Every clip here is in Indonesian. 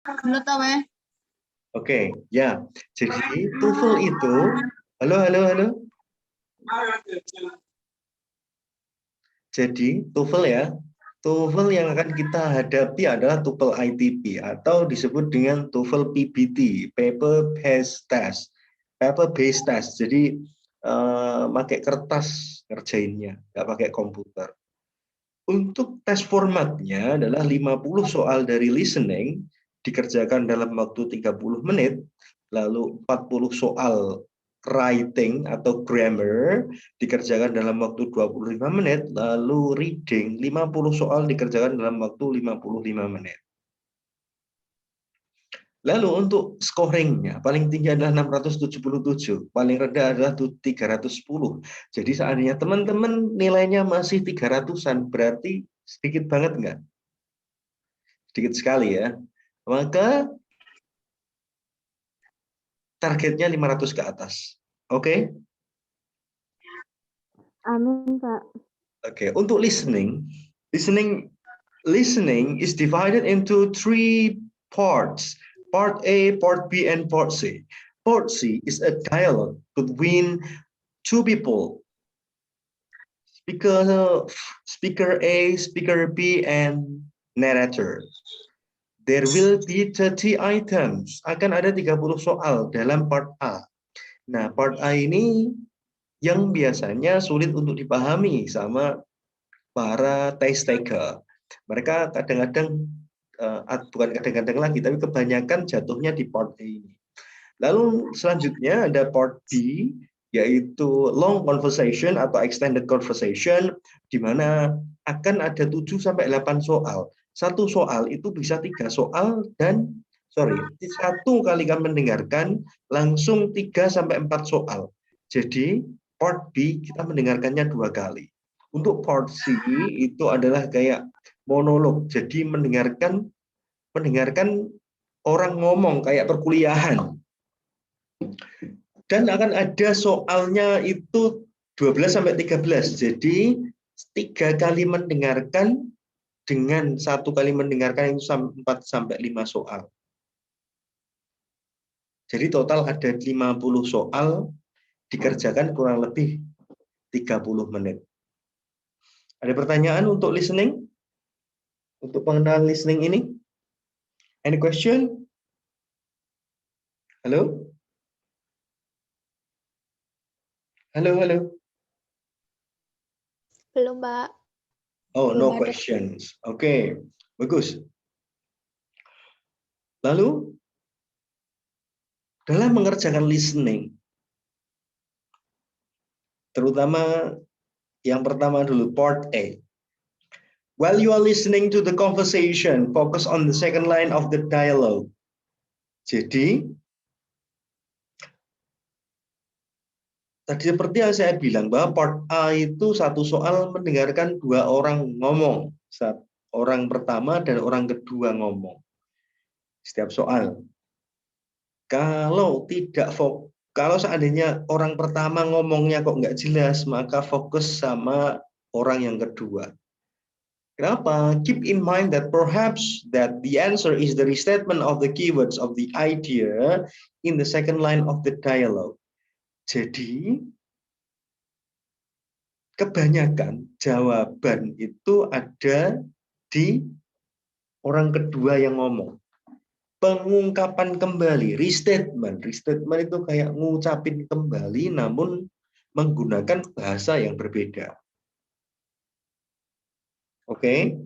Belum tahu ya. Oke, ya. Jadi TOEFL itu, halo. Jadi TOEFL ya, TOEFL yang akan kita hadapi adalah TOEFL ITP atau disebut dengan TOEFL PBT, Paper Based Test. Paper Based Test. Jadi pakai kertas ngerjainnya, nggak pakai komputer. Untuk tes formatnya adalah 50 soal dari listening dikerjakan dalam waktu 30 menit, lalu 40 soal writing atau grammar dikerjakan dalam waktu 25 menit, lalu reading 50 soal dikerjakan dalam waktu 55 menit. Lalu untuk scoringnya, paling tinggi adalah 677, paling rendah adalah 310. Jadi seandainya teman-teman nilainya masih 300-an, berarti sedikit banget nggak? Sedikit sekali ya. Maka targetnya 500 ke atas. Oke? Amin, Pak. Oke, untuk listening is divided into 3 parts. Part A, Part B, and Part C. Part C is a dialogue between 2 people. Speaker A, Speaker B, and narrator. There will be 30 items. Akan ada 30 soal dalam part A. Nah, part A ini yang biasanya sulit untuk dipahami sama para test taker. Mereka kadang-kadang, bukan kadang-kadang lagi, tapi kebanyakan jatuhnya di part A ini. Lalu selanjutnya ada part B, yaitu long conversation atau extended conversation, di mana akan ada 7-8 soal. Satu soal itu bisa 3 soal dan satu kali kami mendengarkan langsung 3-4 soal. Jadi part B kita mendengarkannya 2 kali. Untuk part C itu adalah kayak monolog, jadi mendengarkan orang ngomong kayak perkuliahan. Dan akan ada soalnya itu 12-13. Jadi 3 kali mendengarkan dengan 1 kali mendengarkan itu 4-5 soal. Jadi total ada 50 soal dikerjakan kurang lebih 30 menit. Ada pertanyaan untuk listening? Untuk pengenalan listening ini? Any question? Halo? Halo. Belum, Pak. Oh, Belum no ada. questions. Oke, bagus. Lalu, dalam mengerjakan listening, terutama yang pertama dulu, part A. While you are listening to the conversation, focus on the second line of the dialogue. Jadi, tadi seperti yang saya bilang, bahwa part A itu satu soal mendengarkan 2 orang ngomong. Orang pertama dan orang kedua ngomong. Setiap soal. Kalau seandainya orang pertama ngomongnya kok nggak jelas, maka fokus sama orang yang kedua. Kenapa? Keep in mind that perhaps that the answer is the restatement of the keywords of the idea in the second line of the dialogue. Jadi, kebanyakan jawaban itu ada di orang kedua yang ngomong. Pengungkapan kembali, restatement. Restatement itu kayak ngucapin kembali namun menggunakan bahasa yang berbeda. Oke.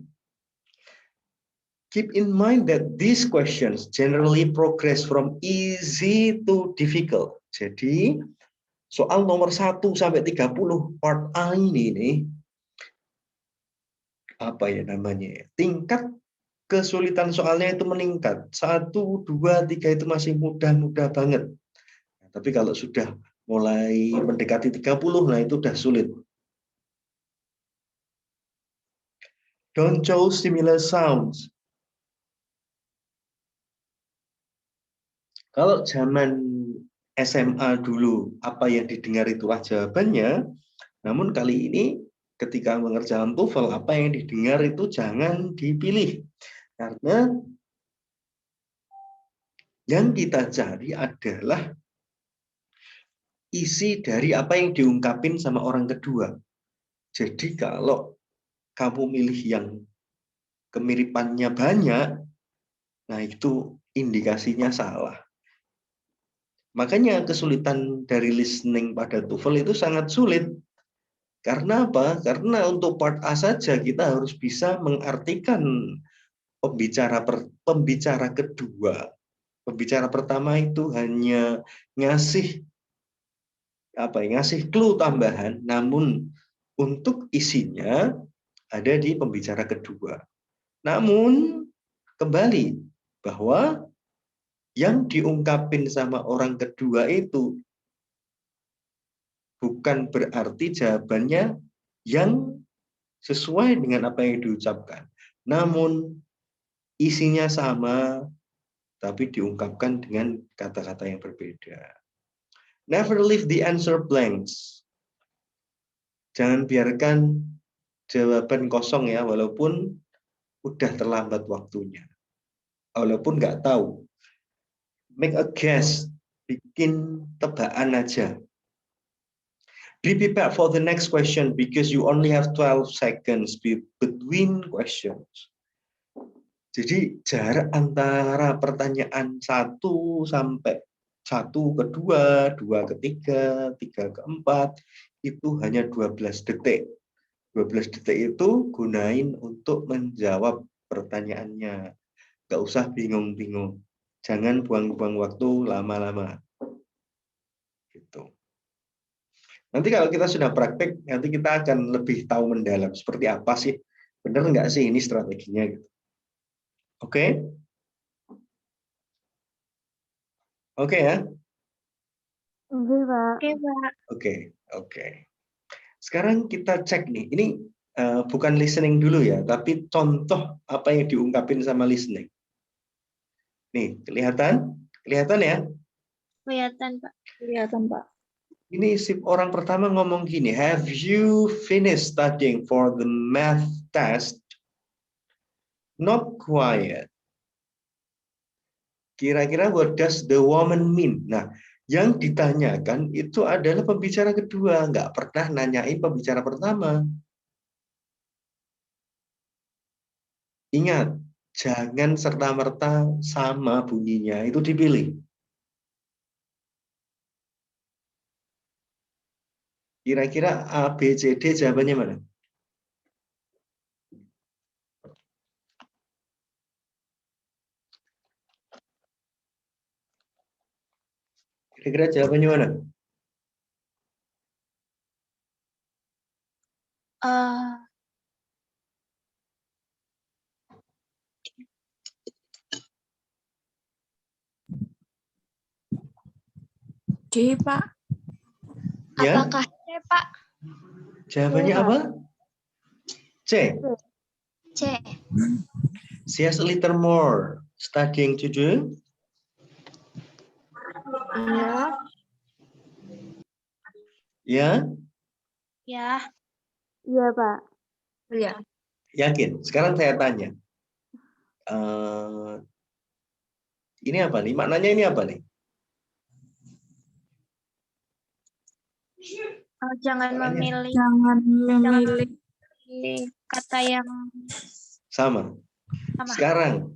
Keep in mind that these questions generally progress from easy to difficult. Jadi, soal nomor 1 sampai 30 part A ini nih, apa ya namanya? Tingkat kesulitan soalnya itu meningkat. 1, 2, 3 itu masih mudah-mudah banget. Tapi kalau sudah mulai mendekati 30, nah itu udah sulit. Don't choose similar sounds. Kalau zaman SMA dulu, apa yang didengar itulah jawabannya. Namun kali ini ketika mengerjakan TOEFL, apa yang didengar itu jangan dipilih. Karena Yang kita cari adalah isi dari apa yang diungkapin sama orang kedua. Jadi kalau kamu milih yang kemiripannya banyak, nah itu indikasinya salah. Makanya kesulitan dari listening pada TOEFL itu sangat sulit. Karena apa? Karena untuk part A saja kita harus bisa mengartikan pembicara kedua. Pembicara pertama itu hanya ngasih ngasih clue tambahan, namun untuk isinya ada di pembicara kedua. Namun kembali bahwa yang diungkapin sama orang kedua itu bukan berarti jawabannya yang sesuai dengan apa yang diucapkan. Namun isinya sama, tapi diungkapkan dengan kata-kata yang berbeda. Never leave the answer blanks. Jangan biarkan jawaban kosong ya, walaupun udah terlambat waktunya. Walaupun nggak tahu. Make a guess. Bikin tebakan aja. Be prepared for the next question because you only have 12 seconds between questions. Jadi jarak antara pertanyaan 1 sampai 1 ke 2, 2 ke 3, 3 ke 4 itu hanya 12 detik. 12 detik itu gunain untuk menjawab pertanyaannya. Nggak usah bingung-bingung. Jangan buang-buang waktu lama-lama. Gitu. Nanti kalau kita sudah praktek, nanti kita akan lebih tahu mendalam seperti apa sih, benar nggak sih ini strateginya gitu. Oke? Oke ya? Oke, Pak. Oke, Pak. Oke. Sekarang kita cek nih, ini bukan listening dulu ya, tapi contoh apa yang diungkapin sama listening. Nih, kelihatan? Kelihatan ya? Kelihatan, Pak. Kelihatan, Pak. Ini si orang pertama ngomong gini, have you finished studying for the math test? Not quiet. Kira-kira what does the woman mean? Nah, yang ditanyakan itu adalah pembicara kedua, nggak pernah nanyain pembicara pertama. Ingat, jangan serta-merta sama bunyinya, itu dipilih. Kira-kira A, B, C, D jawabannya mana? Kira-kira jawabannya mana? D, Pak. Ya? Apakah C, Pak? Jawabannya C, Pak. apa? C. C. She has a little more studying to do. Iya. Ya? Ya. Iya, Pak. Iya. Yakin? Sekarang saya tanya. Ini apa nih? Maknanya ini apa nih? Jangan Maknanya memilih kata yang sama. sama. Sekarang,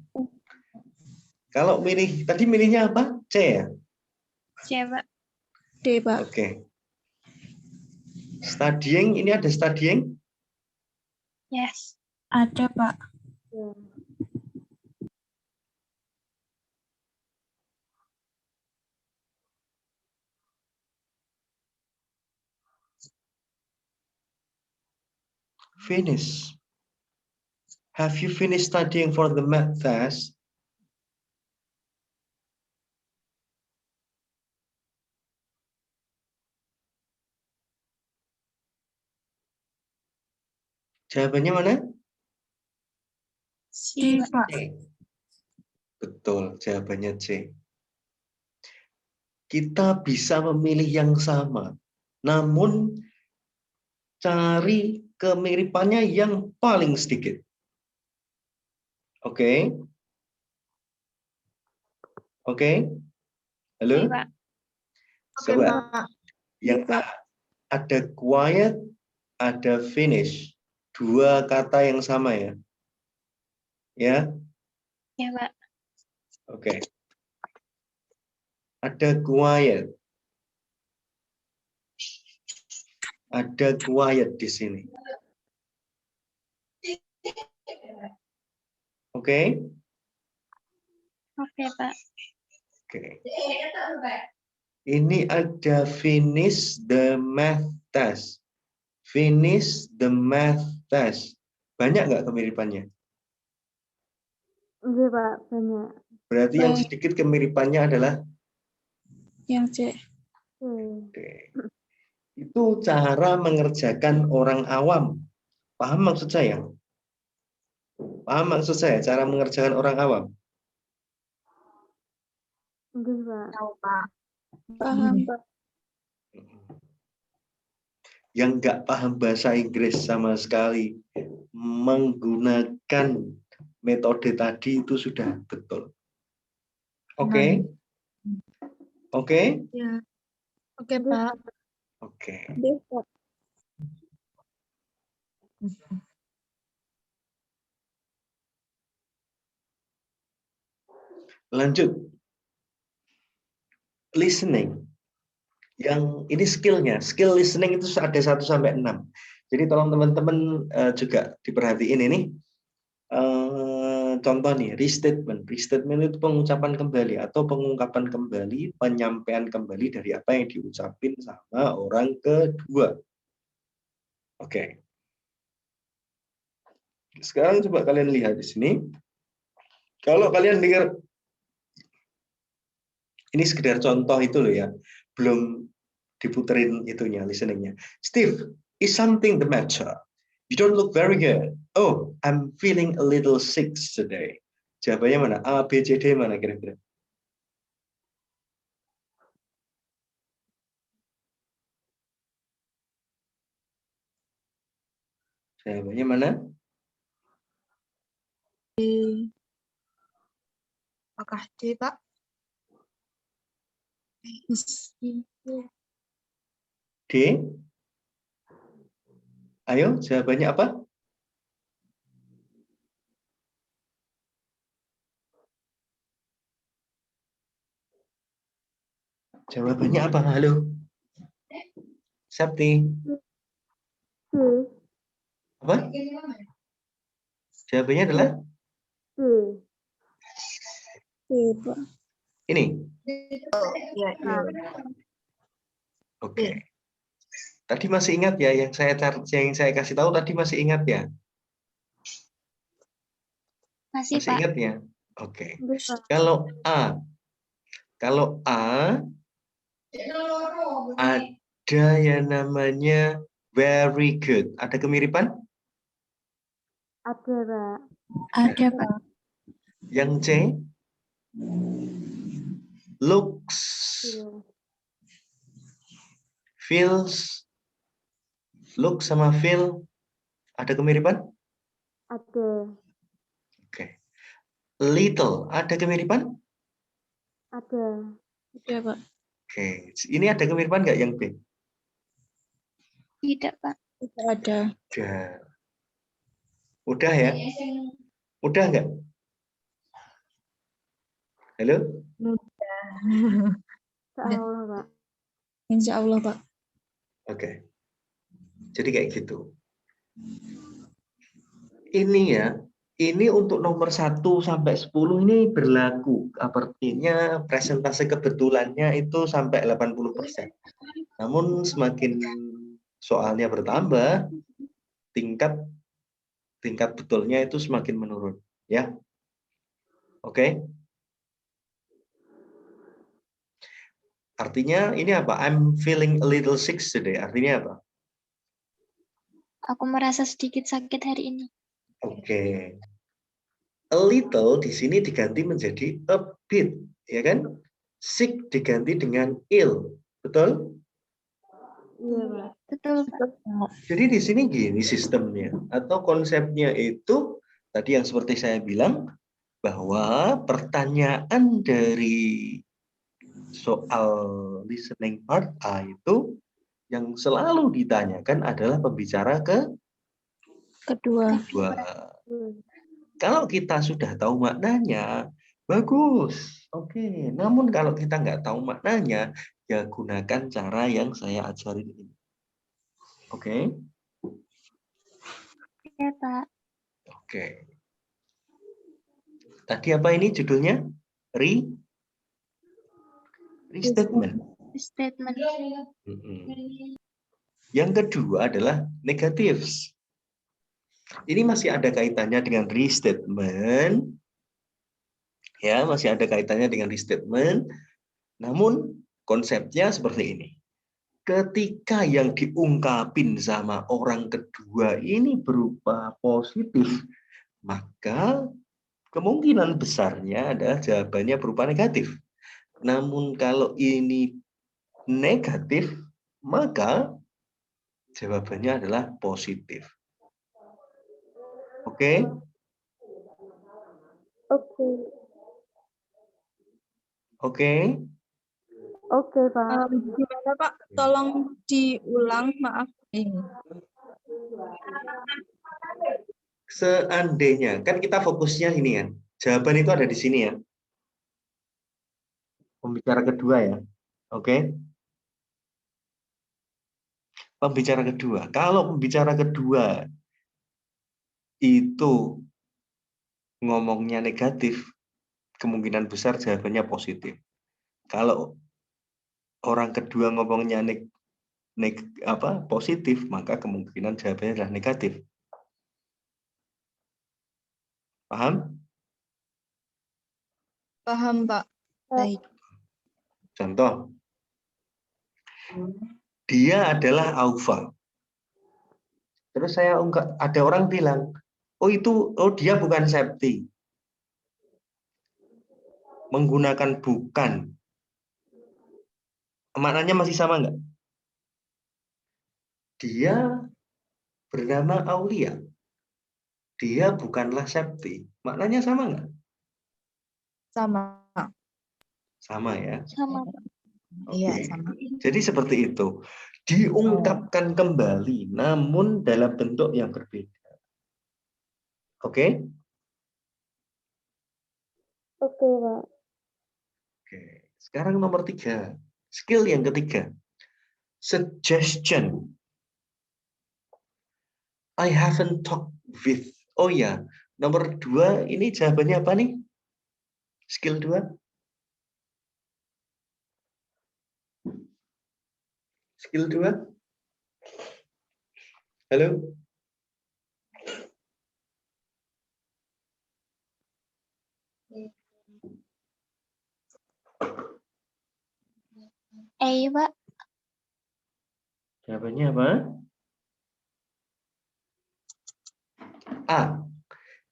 kalau milih, tadi milihnya apa? C ya? C, Pak. D, Pak. Oke. Studying, ini ada studying? Yes. Ada, Pak. Finish. Have you finished studying for the math test? Jawabannya mana? C, Pak. C. Betul, jawabannya C. Kita bisa memilih yang sama, namun cari kemiripannya yang paling sedikit. Oke? Oke? Oke, Halo? Pak. Oke, Coba. Pak. Yang A, ada quiet, ada finish. Dua kata yang sama ya. Ya, Ya, Pak. oke. Ada quiet. Ada quiet di sini. Oke? Oke, Pak. Oke. Ini ada finish the math test. Finish the math test. Banyak nggak kemiripannya? Iya, Pak. Banyak. Berarti yang sedikit kemiripannya adalah Yang C. oke. Itu cara mengerjakan orang awam. Paham maksud saya? Paham maksud saya cara mengerjakan orang awam? Enggak, Pak. Tahu, Pak. Paham, Pak. Yang nggak paham bahasa Inggris sama sekali menggunakan metode tadi itu sudah betul. Oke? Oke? Ya. Oke, Pak. Oke. Pak. Lanjut. Listening. Yang ini skillnya, skill listening itu ada 1 sampai 6. Jadi tolong teman-teman juga diperhatiin ini. Contoh nih, restatement. Restatement itu pengucapan kembali atau pengungkapan kembali, penyampaian kembali dari apa yang diucapin sama orang kedua. Oke. Sekarang coba kalian lihat di sini. Kalau kalian dengar, ini sekedar contoh itu loh ya, belum diputerin itunya, listeningnya. Steve, is something the matter? You don't look very good. Oh, I'm feeling a little sick today. Jawabannya mana? A, B, C, D mana kira-kira? Jawabannya mana? Apakah D, Pak? D? Ayo, jawabannya apa? Jawabannya apa? Halo? Sapti? Apa? Jawabannya adalah? Pak. Ini? Ya, ya. Oke. Tadi masih ingat ya yang saya kasih tahu tadi masih ingat ya? Masih, Masih Pak. ingat ya? Oke. Kalau A ada yang namanya very good. Ada kemiripan? Ada, Pak. Ada, Pak. Yang C? Looks, feels, look sama feel ada kemiripan? Ada. Oke. Little ada kemiripan? Ada. Ada, Pak. Oke. Ini ada kemiripan nggak yang B? Tidak, Pak. Tidak ada. Udah. Udah ya? Udah nggak? Halo? Insya Allah, Pak. Insya Allah, Pak. Oke. Jadi kayak gitu. Ini ya, ini untuk nomor 1 sampai 10 ini berlaku. Artinya presentase kebetulannya itu sampai 80%. Namun semakin soalnya bertambah, tingkat betulnya itu semakin menurun, ya. Oke. Artinya ini apa? I'm feeling a little sick today. Artinya apa? Aku merasa sedikit sakit hari ini. Oke. A little di sini diganti menjadi a bit, ya kan? Sick diganti dengan ill, betul? Iya, Pak. Betul, Pak. Jadi di sini gini sistemnya atau konsepnya itu tadi yang seperti saya bilang, bahwa pertanyaan dari soal listening part A itu yang selalu ditanyakan adalah pembicara Kedua. kedua. Kalau kita sudah tahu maknanya, bagus. Oke, namun kalau kita nggak tahu maknanya, ya gunakan cara yang saya ajarin ini. Oke? Ya, Pak. Oke. Tadi apa ini judulnya? Restatement. Statement. Yang kedua adalah negatives. Ini masih ada kaitannya dengan restatement. Ya, masih ada kaitannya dengan restatement. Namun konsepnya seperti ini. Ketika yang diungkapin sama orang kedua ini berupa positif, maka kemungkinan besarnya adalah jawabannya berupa negatif. Namun kalau ini negatif, maka jawabannya adalah positif. Oke? Oke. Oke? Oke, Pak. Gimana Pak? Tolong diulang, maaf. Seandainya, kan kita fokusnya ini ya. Jawaban itu ada di sini ya. Pembicara kedua ya. Oke? Pembicara kedua. Kalau pembicara kedua itu ngomongnya negatif, kemungkinan besar jawabannya positif. Kalau orang kedua ngomongnya positif, maka kemungkinan jawabannya adalah negatif. Paham? Paham, Pak. Baik. Contoh, dia adalah Aufa. Terus ada orang bilang, dia bukan Septi. Menggunakan bukan. Maknanya masih sama nggak? Dia bernama Aulia. Dia bukanlah Septi. Maknanya sama nggak? Sama. Sama ya. Sama. Iya, Oke. sama. Jadi seperti itu. Diungkapkan kembali, namun dalam bentuk yang berbeda. Oke? Oke, Pak. Oke. Sekarang nomor 3. Skill yang ketiga. Suggestion. I haven't talked with. Oh ya, nomor 2 ini jawabannya apa nih? Skill 2. Skill 2. Halo? Pak. Jawabannya apa? A.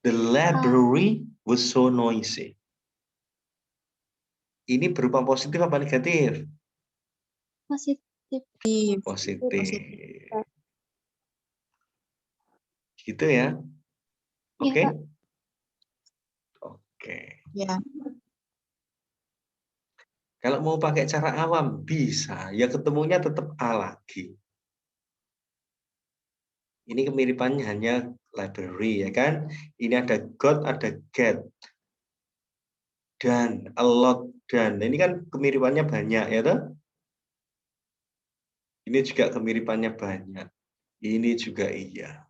The library was so noisy. Ini berupa positif apa negatif? Positif. Positif. Gitu ya. Oke? Pak. Oke. Ya. Kalau mau pakai cara awam bisa, ya ketemunya tetap A lagi. Ini kemiripannya hanya library ya kan? Ini ada got, ada get. Dan, a lot, dan. Ini kan kemiripannya banyak ya toh? Ini juga kemiripannya banyak. Ini juga iya.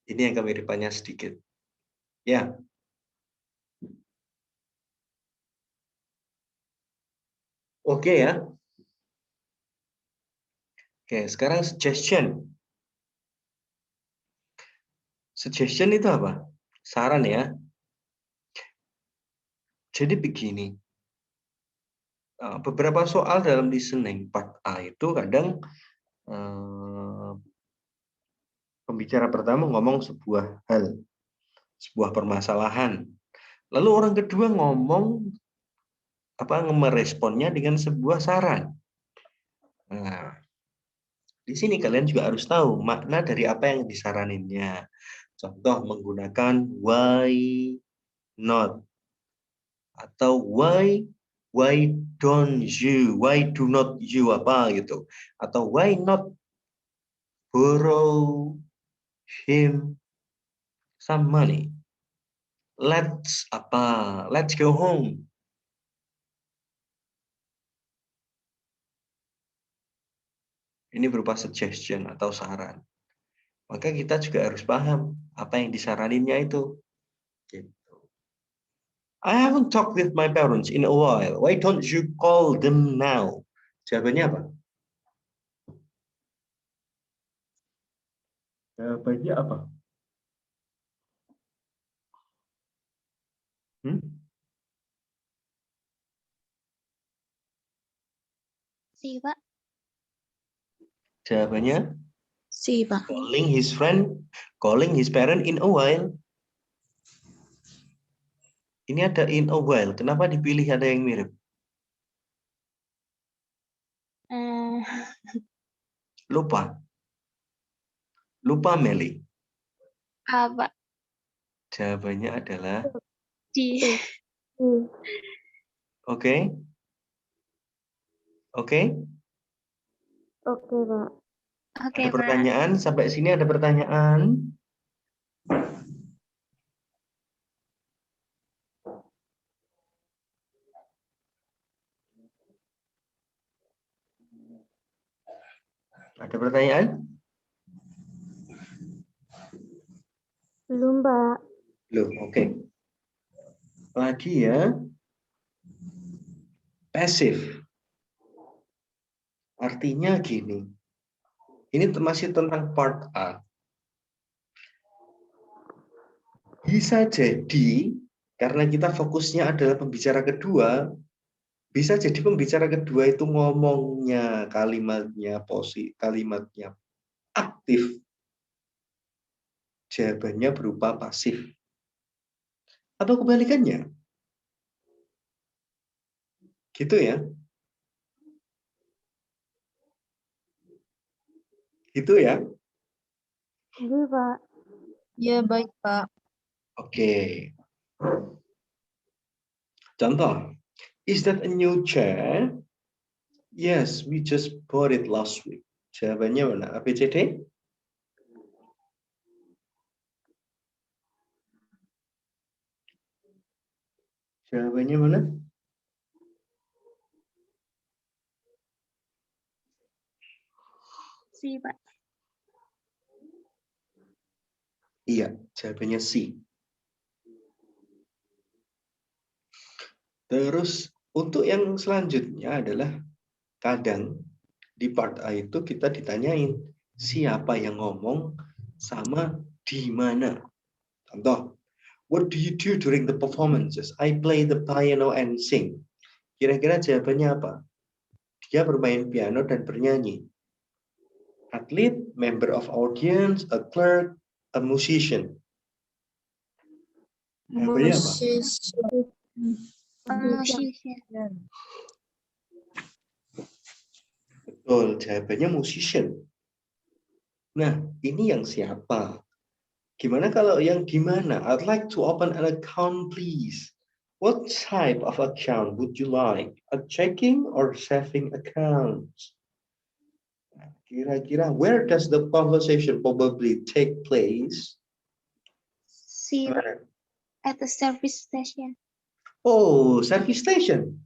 Ini yang kemiripannya sedikit. Ya. Oke ya. Oke, sekarang suggestion. Suggestion itu apa? Saran ya. Jadi begini. Beberapa soal dalam listening part A itu kadang pembicara pertama ngomong sebuah hal, sebuah permasalahan. Lalu orang kedua ngomong meresponnya dengan sebuah saran. Nah, di sini kalian juga harus tahu makna dari apa yang disaraninnya. Contoh menggunakan why, not. Atau why don't you, why do not you apa gitu. Atau why not borrow him some money. Let's apa? Let's go home. Ini berupa suggestion atau saran. Maka kita juga harus paham apa yang disaraninnya itu. Gitu. I haven't talked with my parents in a while. Why don't you call them now? Jawabannya apa? Jawabannya apa? Si, Pak. Jawabannya Si, Pak. calling his friend, calling his parent in a while. Ini ada in a while. Kenapa dipilih ada yang mirip? Lupa. Lupa, Meli. Apa? Jawabannya adalah Di. oke. Oke. Oke, Pak. Oke, Ada Pak. pertanyaan? Sampai sini ada pertanyaan? Ada pertanyaan? Belum, Pak. Belum, oke. Lagi ya. Pasif. Artinya gini. Ini masih tentang part A. Bisa jadi, karena kita fokusnya adalah pembicara kedua, bisa jadi pembicara kedua itu ngomongnya, kalimatnya aktif. Jawabannya berupa pasif. Atau kebalikannya. Gitu ya. Gitu ya. Iya, Pak. Ya, baik, Pak. Oke. Contoh. Is that a new chair? Yes, we just bought it last week. Jawabannya mana? A, B, C, D? Jawabannya mana? Si, Pak. Iya, jawabannya C. Terus untuk yang selanjutnya adalah kadang di part A itu kita ditanyain siapa yang ngomong sama di mana. Contoh, what do you do during the performances? I play the piano and sing. Kira-kira jawabannya apa? Dia bermain piano dan bernyanyi. Athlete, member of audience, a clerk, a musician. Jawabannya apa? Musician. Betul, jawabannya musician. Nah, ini yang siapa? Gimana kalau yang gimana? I'd like to open an account, please. What type of account would you like? A checking or saving account? Kira-kira, where does the conversation probably take place? Si, Pak. At the service station. Oh, service station.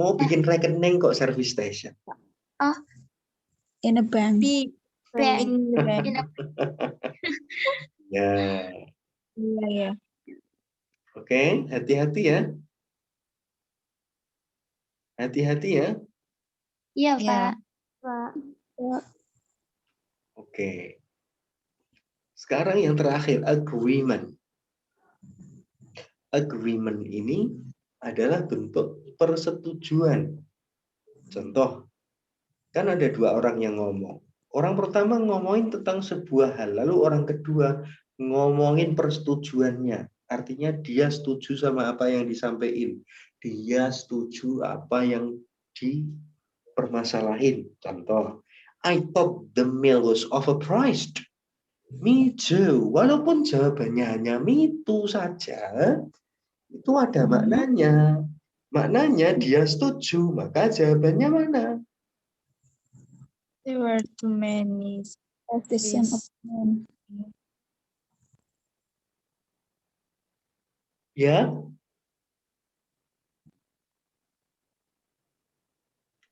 Mau bikin rekening kok service station. Oh, In a bank. di bank. In a Ya, Iya, ya. oke, hati-hati ya. Hati-hati ya. Iya, Iya. Pak. Pak. Oke. Sekarang yang terakhir, agreement. Agreement ini adalah bentuk persetujuan. Contoh, kan ada dua orang yang ngomong. Orang pertama ngomongin tentang sebuah hal, lalu orang kedua ngomongin persetujuannya. Artinya dia setuju sama apa yang disampaikan. Dia setuju apa yang dipermasalahin. Contoh, I thought the meal was overpriced. Me too. Walaupun jawabannya hanya me too saja, Itu ada maknanya. Maknanya dia setuju, maka jawabannya mana? There were too many Have the same fish. opinion. Ya?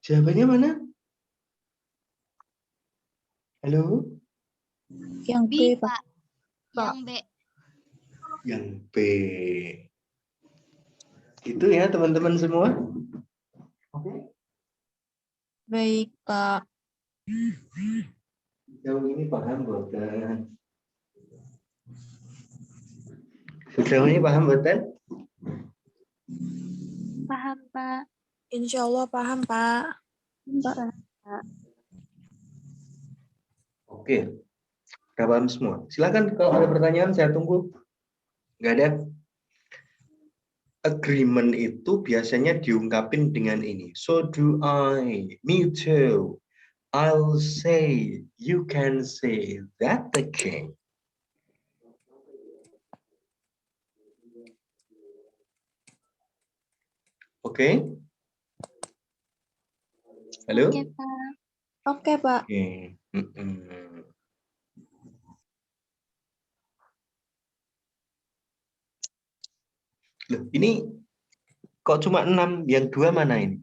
Jawabannya mana? Halo? Yang B, B, Pak. Pak. Yang B. Yang B. Itu ya teman-teman semua. Oke. Baik, Pak. Sejauh ini paham bukan? Sejauh ini paham bukan? Paham, Pak. Insya Allah paham, Pak. Pak. Oke. Udah paham semua. Silakan kalau ada pertanyaan saya tunggu. Nggak ada. Agreement itu biasanya diungkapin dengan ini. So do I. Me too. I'll say. You can say. That again. Oke? Halo? Oke, Pak. Oke, Pak. Oke. Mm-mm. Loh, ini kok cuma 6? Yang 2 mana ini?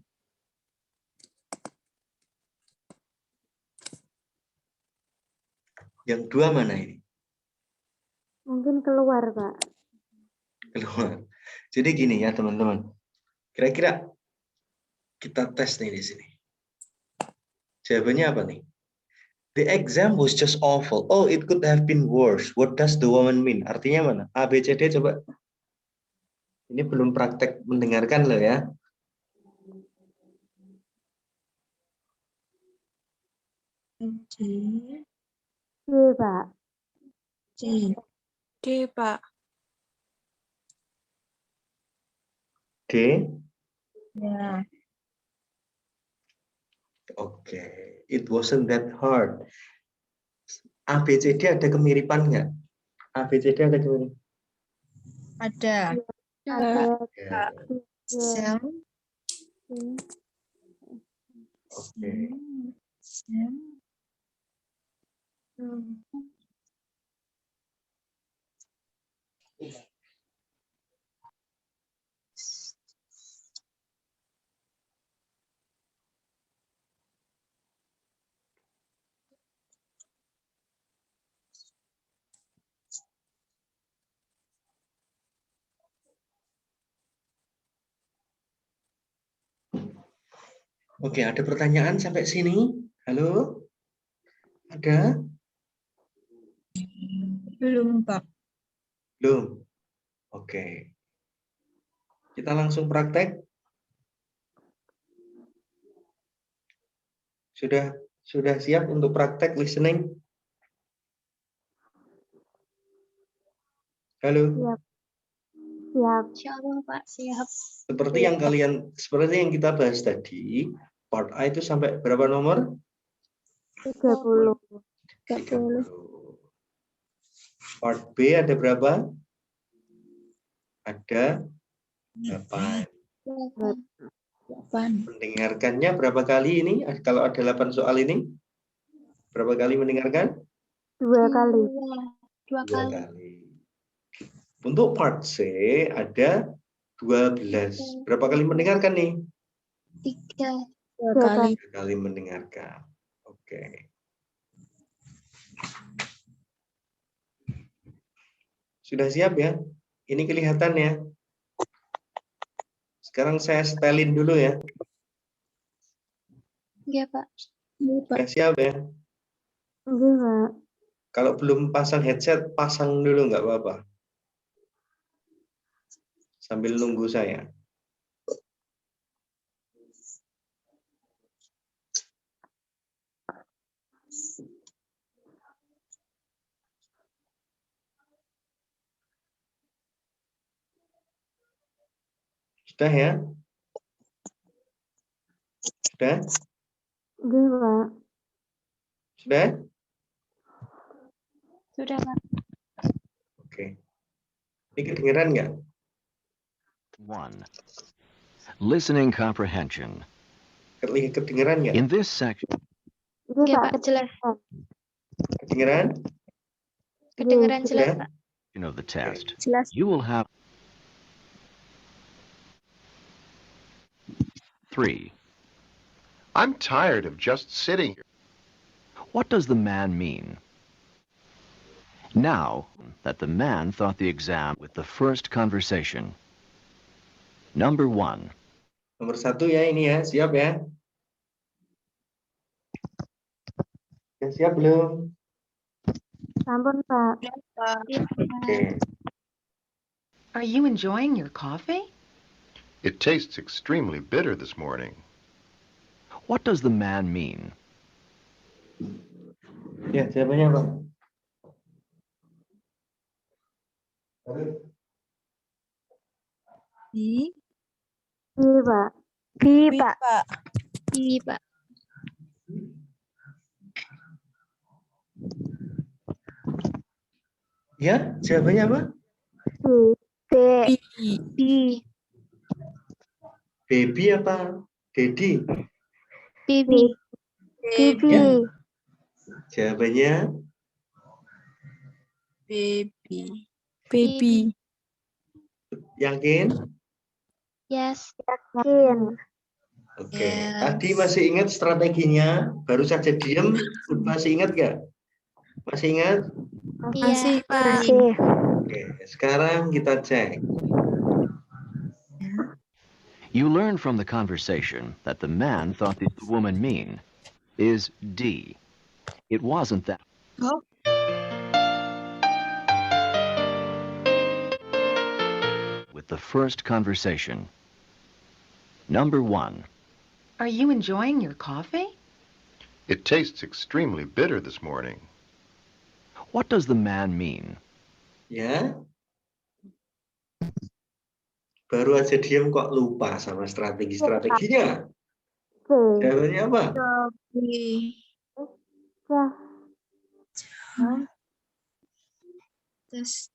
Yang 2 mana ini? Mungkin keluar, Pak. Keluar. Jadi gini ya teman-teman. Kira-kira kita tes nih di sini. Jawabannya apa nih? The exam was just awful. Oh, it could have been worse. What does the woman mean? Artinya mana? A, B, C, D coba. Ini belum praktek mendengarkan loh ya. D. C, Pak. D. D, Pak. D. Ya. Oke. It wasn't that hard. A, B, C, D ada kemiripan nggak? A, B, C, D ada kemiripan? Ada. Ada. Ya. Sel. Oke. Sel. Oke, ada pertanyaan sampai sini? Halo? Ada? Belum, Pak. Belum? Oke. Kita langsung praktek. Sudah siap untuk praktek listening? Halo? Siap. Siap. Insya Allah, Pak. Siap. Seperti yang kita bahas tadi, part A itu sampai berapa nomor? 30. 30. Part B ada berapa? Ada 8. 8. Mendengarkannya berapa kali ini? Kalau ada 8 soal ini, berapa kali mendengarkan? 2 kali. Dua 2 kali. kali. Untuk part C ada 12. Berapa kali mendengarkan nih? 3. 2 kali. 3 kali mendengarkan. Oke. Sudah siap ya? Ini kelihatan ya? Sekarang saya setelin dulu ya. Iya, Pak. Sudah siap ya? Enggak, Pak. Kalau belum pasang headset, pasang dulu nggak apa-apa. Sambil nunggu saya. Sudah ya? Sudah? Enggak, Pak. Sudah? Sudah, Pak. Oke. Ini kedengeran nggak? 1. Listening comprehension. Kedengeran nggak? In this section, Iya, Ya, Pak. Pak, jelas. Kedengeran? Kedengeran jelas, Ya? Pak. of the test, Jelas. you will have 3. I'm tired of just sitting here. What does the man mean? Now that the man thought the exam with the first conversation. Number 1. Nomor 1 ya ini ya, siap ya? Ya, siap belum? Sampun, Pak. Oke. Are you enjoying your coffee? It tastes extremely bitter this morning. What does the man mean? Ya, jawabannya apa? Di. Iya, Pak. Di, Pak. Iya, Pak. Ya, jawabannya apa? D. Di. Baby apa? Daddy? Bibi. Bibi. Ya. Jawabannya Baby. Baby. yakin? Yes. Yakin. Oke. Yes. Tadi masih ingat strateginya? Baru saja diem, masih ingat nggak? Masih ingat? Masih, Pak. Masih. Oke, sekarang kita cek. You learn from the conversation that the man thought the woman mean is D. It wasn't that. Oh. With the first conversation. Number 1. Are you enjoying your coffee? It tastes extremely bitter this morning. What does the man mean? Ya. Baru aja diem kok lupa sama strategi-strateginya. C. Jawabannya apa? Di. Ya. Terus.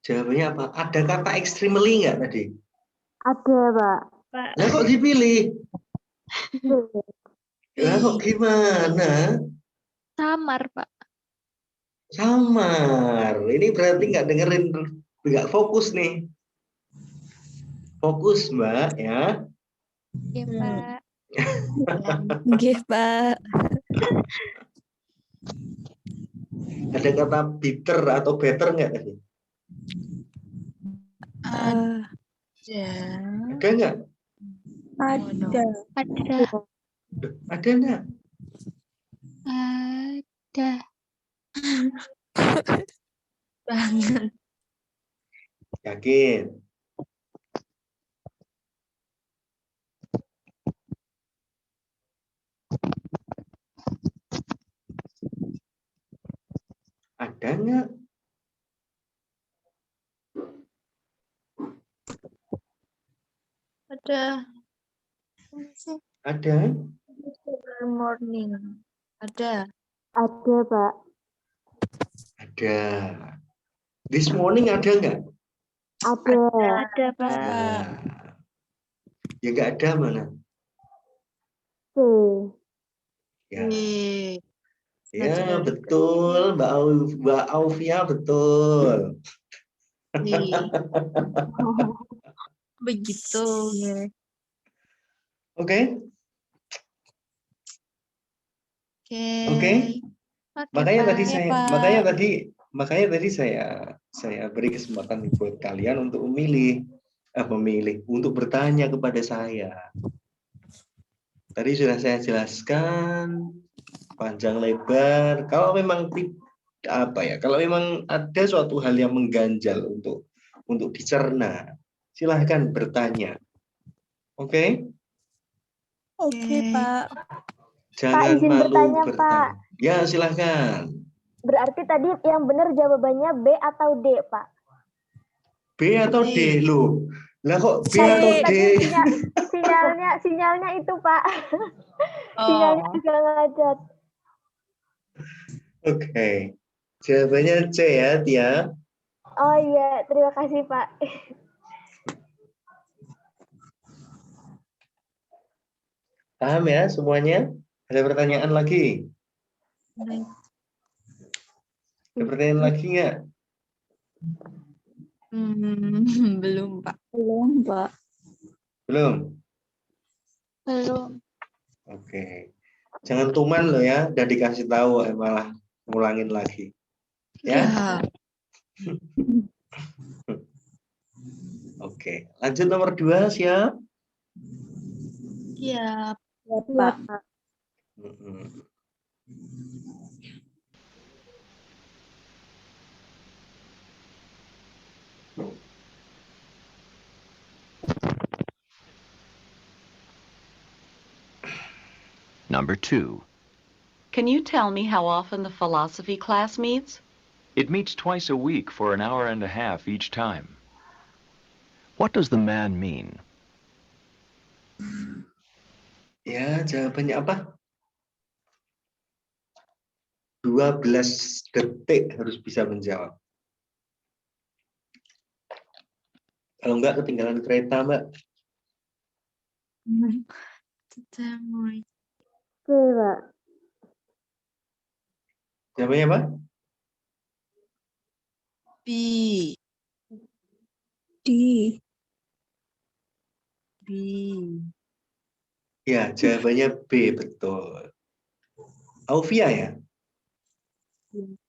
Jawabannya apa? Ada kata extremely nggak tadi? Ada, Pak. Pak. Lah kok dipilih? C. Lah kok gimana? Samar, Pak. Samar. Ini berarti nggak dengerin, nggak fokus nih. Fokus, Mbak, ya. Iya, Pak. Oke, Pak. Ada kata bitter atau better nggak tadi? Ada. Ada nggak? Ada. Ada. Ada nggak? Ada. Banget. Yakin? Ada nggak? Ada. Ada? Good morning. Ada. Ada, Pak. Ada. This morning ada nggak? Ada. Ada, Pak. Nah, ya nggak ada mana? C. Ya, Di. ya betul, Mbak Aufia betul. Begitu. Oke, Oke. oke. Oke, Makanya Pak. tadi Oke, saya, Pak. makanya tadi saya beri kesempatan buat kalian untuk memilih, untuk bertanya kepada saya. Tadi sudah saya jelaskan panjang lebar. Kalau memang kalau memang ada suatu hal yang mengganjal untuk dicerna, silahkan bertanya. Oke? Oke, Pak. Jangan izin malu bertanya, bertanya. Pak. Ya, silahkan. Berarti tadi yang benar jawabannya B atau D, Pak? B atau D, loh. Lah kok B Tadi atau D? sinyalnya itu, Pak. Oh. Sinyalnya agak ngadat. Oke. Jawabannya C ya, Tia. Oh iya, terima kasih Pak. Paham ya semuanya? Ada pertanyaan lagi? Ada pertanyaan lagi nggak? Belum, Pak. Belum Pak. Belum? Belum. Oke. Jangan tuman lo ya, udah dikasih tahu malah ngulangin lagi. Ya? Oke. Lanjut nomor 2, siap? Iya. Ya Pak. Mm-mm. Number 2. Can you tell me how often the philosophy class meets? It meets twice a week for an hour and a half each time. What does the man mean? Ya, jawabannya apa? 12 detik harus bisa menjawab. Kalau enggak ketinggalan kereta, Mbak. Oke Pak. Jawabannya apa? B. D. B. Ya, jawabannya B, betul. Aufia ya?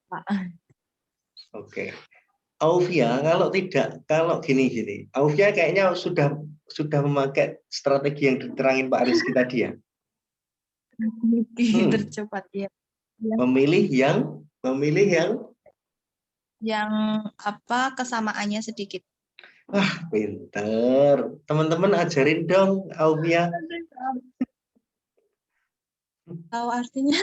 Pak. Oke. Aufia kalau gini. Aufia kayaknya sudah memakai strategi yang diterangin Pak Rizky tadi ya. Tercepat ya. Memilih yang Yang kesamaannya sedikit. pinter. Teman-teman ajarin dong Aufia. Tahu artinya?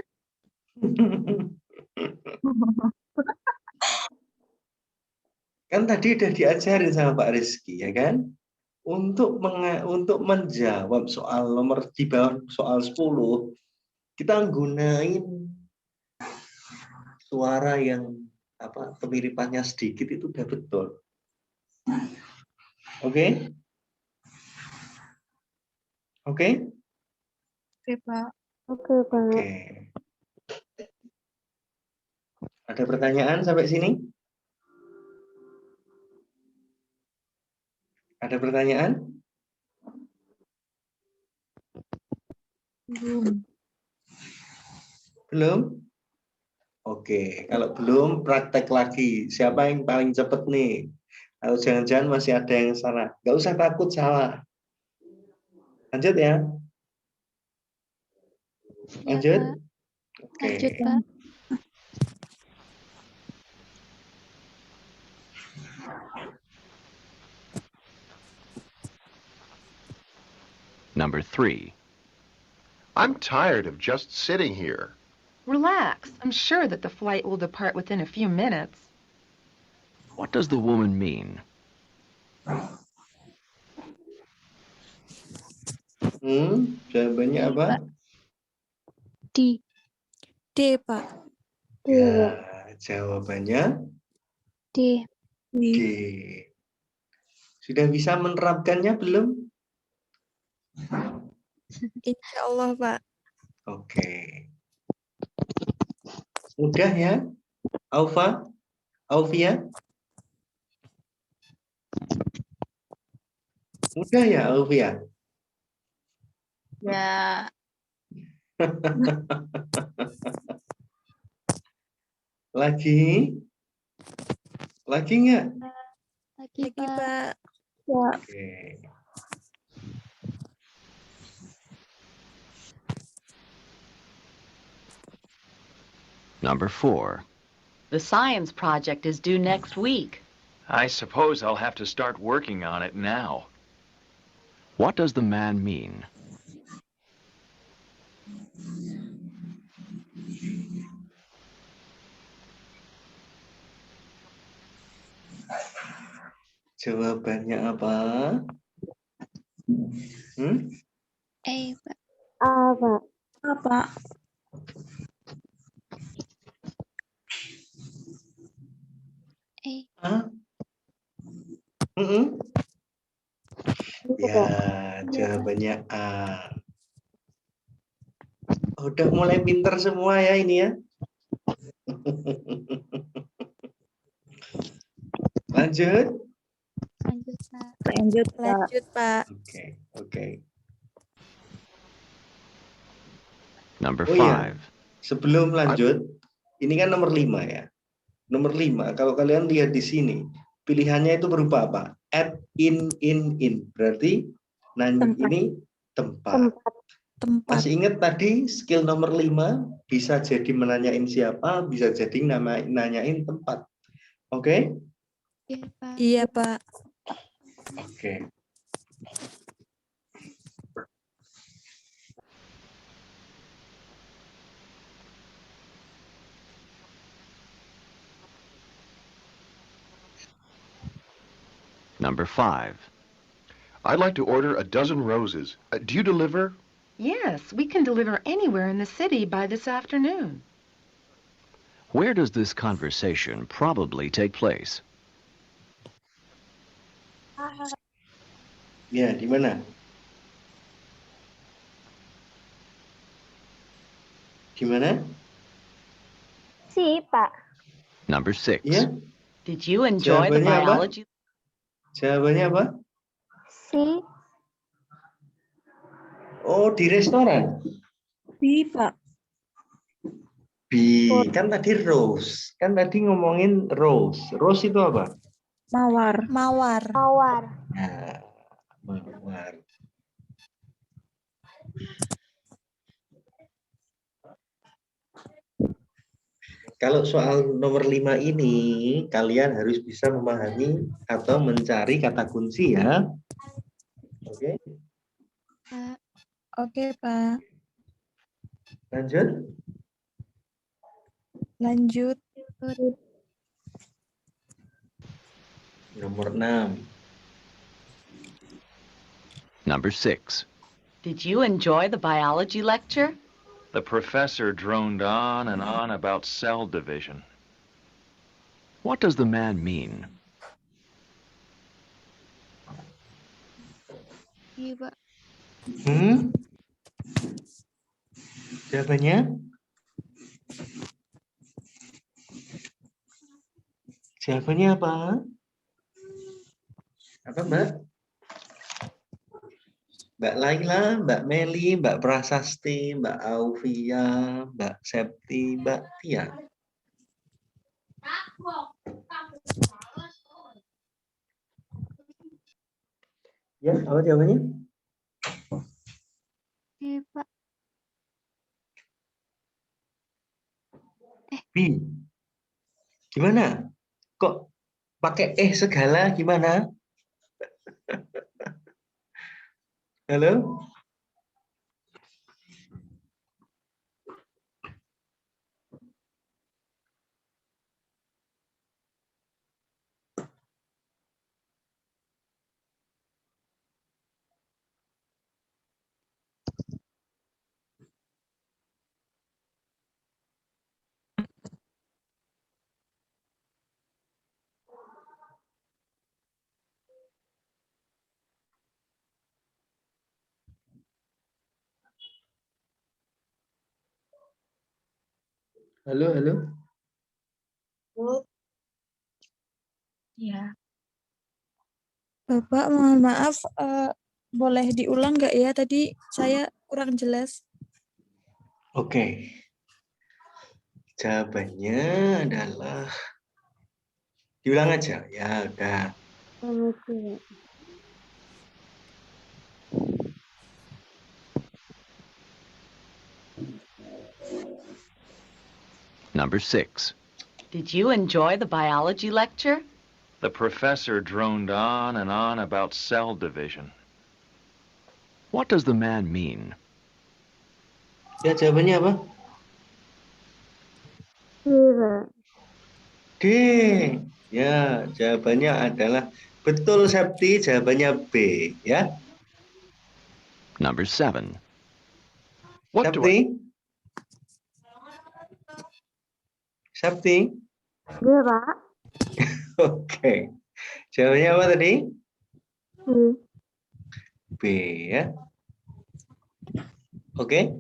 Kan tadi udah diajarin sama Pak Rizky ya kan? Untuk menjawab soal nomor di bawah soal 10, kita gunain suara yang kemiripannya sedikit itu udah betul. Oke? Oke? Oke, Pak. Oke Pak. Oke. Ada pertanyaan sampai sini? Ada pertanyaan? Belum? Oke, kalau belum praktek lagi. Siapa yang paling cepat nih? Atau jangan-jangan masih ada yang salah? Nggak usah takut salah. Lanjut ya. Lanjut? Pak. Oke. Lanjut Pak. Number 3. I'm tired of just sitting here. Relax. I'm sure that the flight will depart within a few minutes. What does the woman mean? Jawabannya D, apa? Pak. D. D, Pak. Ya, jawabannya D. D. Sudah bisa menerapkannya belum? Insya Allah, Pak. Oke. Mudah ya, Aufia? Mudah ya, Aufia? Ya. Lagi? Lagi nggak? Lagi, Lagi, Pak. Pak. Ya. Oke. Number 4. The science project is due next week. I suppose I'll have to start working on it now. What does the man mean? Jawabannya apa? E, Pak. A Pak. Apa? Mm-mm. Iya. Ya, jawabannya A. Udah mulai pinter semua ya ini ya. Lanjut. Lanjut, Pak. Lanjut, Pak. Lanjut, Pak. Oke. Number Oh iya, 5. sebelum lanjut, ini kan nomor 5 ya. Nomor 5, kalau kalian lihat di sini, pilihannya itu berupa apa? At, in. Berarti nanya Tempat. ini tempat. Tempat. Masih ingat tadi skill nomor 5 bisa jadi menanyain siapa, bisa jadi nanyain tempat. Oke? Iya, Pak. Iya, Pak. Oke. Number 5. I'd like to order a dozen roses. Do you deliver? Yes, we can deliver anywhere in the city by this afternoon. Where does this conversation probably take place? Ya, di mana? Di mana? Si, Pak. Number 6. Ya, Did you enjoy the Jawabannya apa? biology? jawabannya apa? Si. Oh, di restoran. Si, Pak. B, kan tadi rose. Kan tadi ngomongin rose. Rose itu apa? Mawar. Mawar. Mawar. Nah, mawar. Kalau soal nomor 5 ini, kalian harus bisa memahami atau mencari kata kunci ya. Oke, Pak. Oke, Pak. lanjut. Lanjut. Nomor 6. Number 6. Did you enjoy the biology lecture? The professor droned on and on about cell division. What does the man mean? Iya, Pak. Jawabannya? Jawabannya apa? Apa, Mbak? Mbak Laila, Mbak Meli, Mbak Prasasti, Mbak Aufia, Mbak Septi, Mbak Tia. Ya, apa jawabannya? Iya, Pak. B. Gimana? Kok pakai segala gimana? Halo? Halo, halo. Ya. Bapak, mohon maaf, boleh diulang nggak ya? Tadi saya kurang jelas. Oke. Jawabannya adalah diulang aja. Ya, udah. Oke. Number 6. Did you enjoy the biology lecture? The professor droned on and on about cell division. What does the man mean? Ya, jawabannya apa? Iya. D. Ya, jawabannya adalah betul, Septi. Jawabannya B. Ya, Number 7. What do I... Septi. Septi. Iya, Pak. Oke. Jawabannya apa tadi? B. B ya. Oke.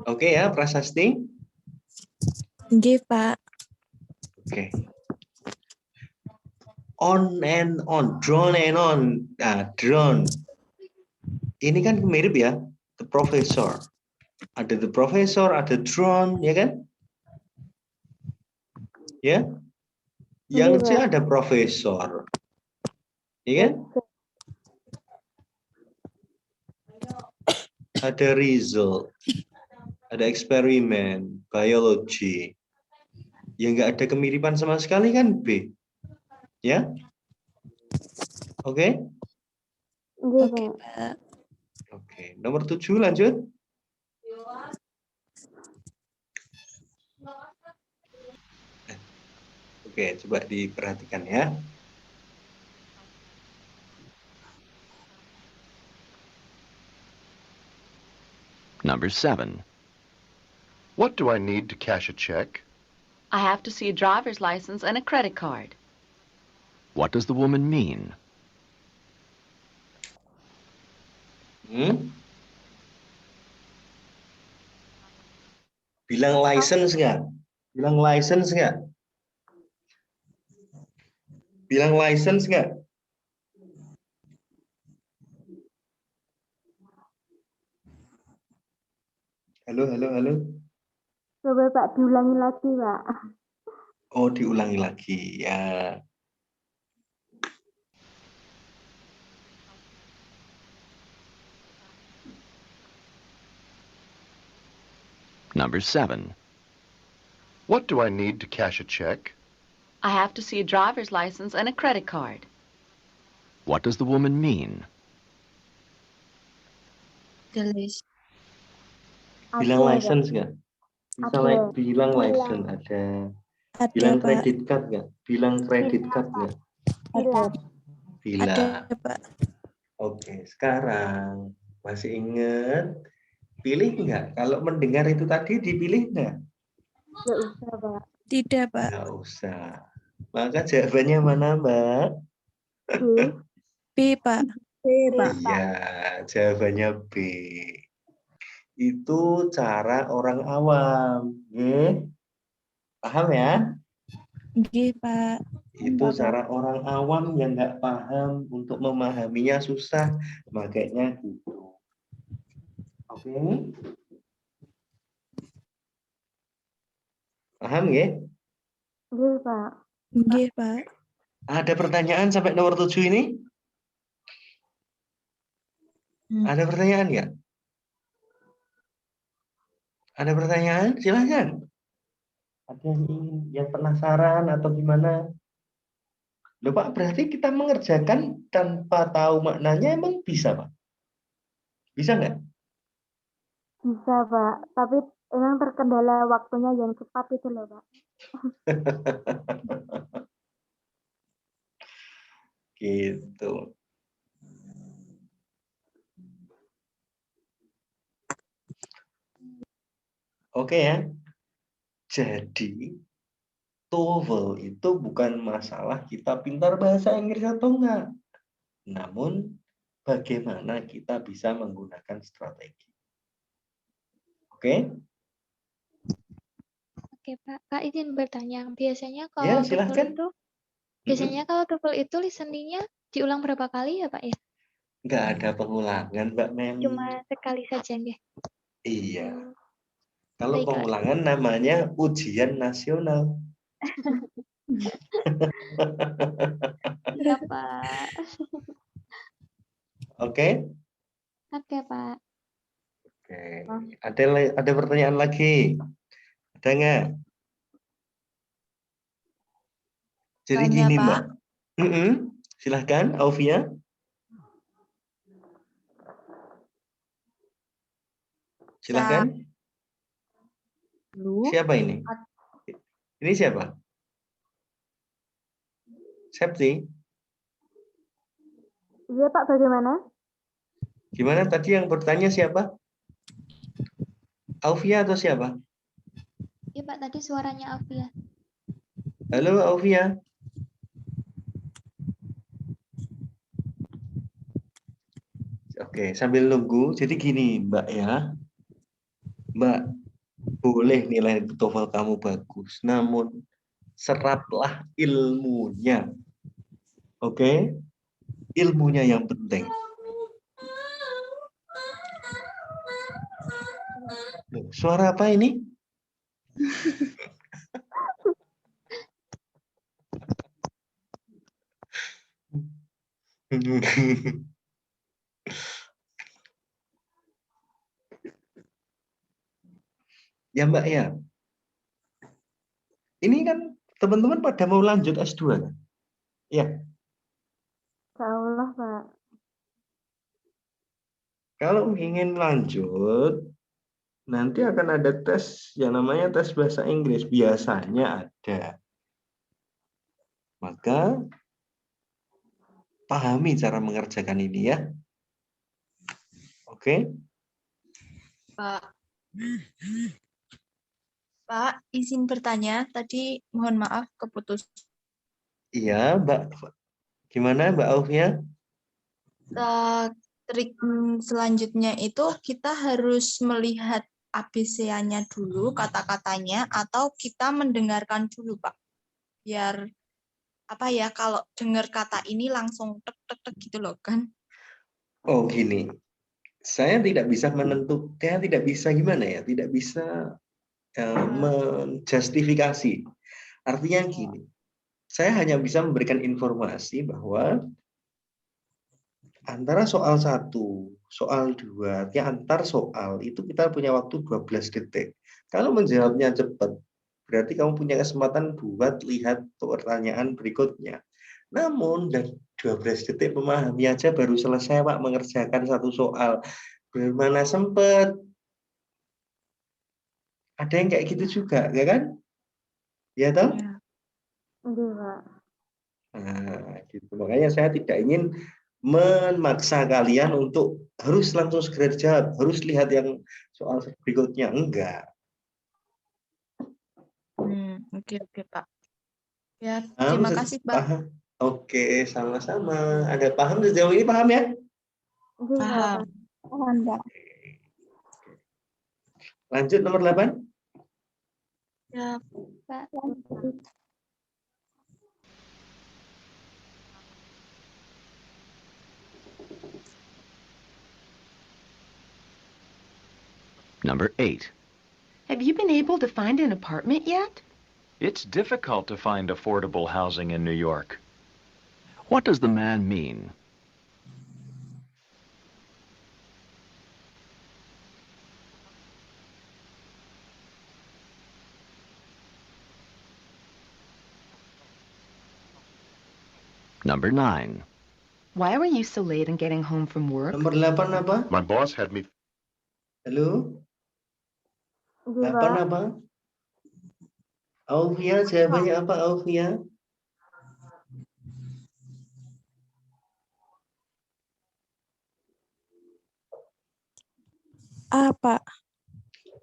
Oke ya, Prasasti. Nggih, Pak. Oke. On and on, drone and on. Nah, drone. Ini kan mirip ya, the professor. Ada the professor, ada drone, ya kan? Ya. Yang C ada profesor. Ya kan? Ada result. Ada eksperimen, biology. Yang nggak ada kemiripan sama sekali kan B. Ya? Oke? Oke, Pak. Oke, nomor 7 lanjut. Oke, coba diperhatikan ya. Number 7. What do I need to cash a check? I have to see a driver's license and a credit card. What does the woman mean? Bilang license nggak? Bilang license nggak? Bilang license nggak? Halo, halo, halo. Coba Pak diulangi lagi Pak. Oh, diulangi lagi ya. Number 7. What do I need to cash a check? I have to see a driver's license and a credit card. What does the woman mean? Tulis. Bilang Ada, license nggak? Misalnya Ada. bilang Bilang. license ada. Ada, Bilang Pak. credit card nggak? Bilang credit card nggak? Ada. Bilang. Ada, Pak. Oke, sekarang masih ingat? Pilih nggak? Kalau mendengar itu tadi dipilih nggak? Nggak usah Pak. Tidak, Pak. Nggak usah. Maka jawabannya mana, Mbak? B. B, Pak. B Pak. Iya, jawabannya B. Itu cara orang awam. Oke? Paham ya? Nggih, Pak. Itu cara orang awam yang nggak paham, untuk memahaminya susah, makanya gitu. Oke? Paham ya? Nggih Pak. Nggih, Pak. Ada pertanyaan sampai nomor 7 ini? Ada pertanyaan nggak? Ada pertanyaan? Silahkan. Ada yang penasaran atau gimana? Loh Pak, berarti kita mengerjakan tanpa tahu maknanya emang bisa Pak? Bisa nggak? Bisa Pak. Tapi emang terkendala waktunya yang cepat itu loh Pak. Gitu. Oke ya. Jadi TOEFL itu bukan masalah kita pintar bahasa Inggris atau enggak. Namun bagaimana kita bisa menggunakan strategi. Oke? Oke, Pak. Pak izin bertanya. Biasanya Ya, kalau TOEFL silahkan. itu, biasanya kalau TOEFL itu listeningnya diulang berapa kali ya, Pak ya? Enggak ada pengulangan, Mbak Mem. Cuma sekali saja, nggih. Iya. Kalau Baiklah. pengulangan namanya ujian nasional. Iya, Pak. Oke? Oke, Pak. Oke. Ada pertanyaan lagi? Ada nggak? Jadi Tanya, gini, Pak. Mbak. Silahkan, Aufia. Silahkan. Siapa ini? Ini siapa? Septi. Iya Pak, bagaimana? Gimana tadi yang bertanya siapa? Aufia atau siapa? Iya, Pak. Tadi suaranya Afia. Halo Mbak Ovia. Oke, sambil nunggu. Jadi gini, Mbak ya. Mbak, boleh nilai TOEFL kamu bagus, namun seraplah ilmunya. Oke? Ilmunya yang penting. Loh, suara apa ini? Ya Mbak ya. Ini kan teman-teman pada mau lanjut S2 kan? Ya. Insya Allah, Pak. Kalau ingin lanjut, nanti akan ada tes yang namanya tes bahasa Inggris. Biasanya ada. Maka pahami cara mengerjakan ini ya. Oke? Pak, izin bertanya. Tadi mohon maaf keputus. Iya, Mbak. Gimana Mbak Aufia? Trik selanjutnya itu kita harus melihat ABC-nya dulu, kata-katanya, atau kita mendengarkan dulu, Pak. Biar apa ya, kalau dengar kata ini langsung tek tek tek gitu loh kan. Oh gini, saya tidak bisa menentukan, tidak bisa gimana ya, tidak bisa menjustifikasi. Artinya gini, saya hanya bisa memberikan informasi bahwa antara soal 1, soal 2, ya antar soal itu kita punya waktu 12 detik. Kalau menjawabnya cepat, berarti kamu punya kesempatan buat lihat pertanyaan berikutnya. Namun, dan 12 detik memahami aja baru selesai Pak mengerjakan satu soal. Bagaimana sempat? Ada yang kayak gitu juga, ya kan? Ya toh? Iya, Pak. Nah, gitu. Makanya saya tidak ingin memaksa kalian untuk harus langsung segera dijawab, harus lihat yang soal berikutnya. Enggak. Oke, Pak. Ya, Paham, terima kasih, Pak. paham. Oke, sama-sama. Ada paham sejauh ini, paham ya? Iya, Paham. Pak. Paham, Pak. Lanjut nomor 8. Ya, Pak. Number 8. Have you been able to find an apartment yet? It's difficult to find affordable housing in New York. What does the man mean? Number 9. Why were you so late in getting home from work? Nomor 8 apa? My boss had me. Halo? Iya, 8 Pak. apa? Aufia, jawabannya apa Aufia? A, Pak.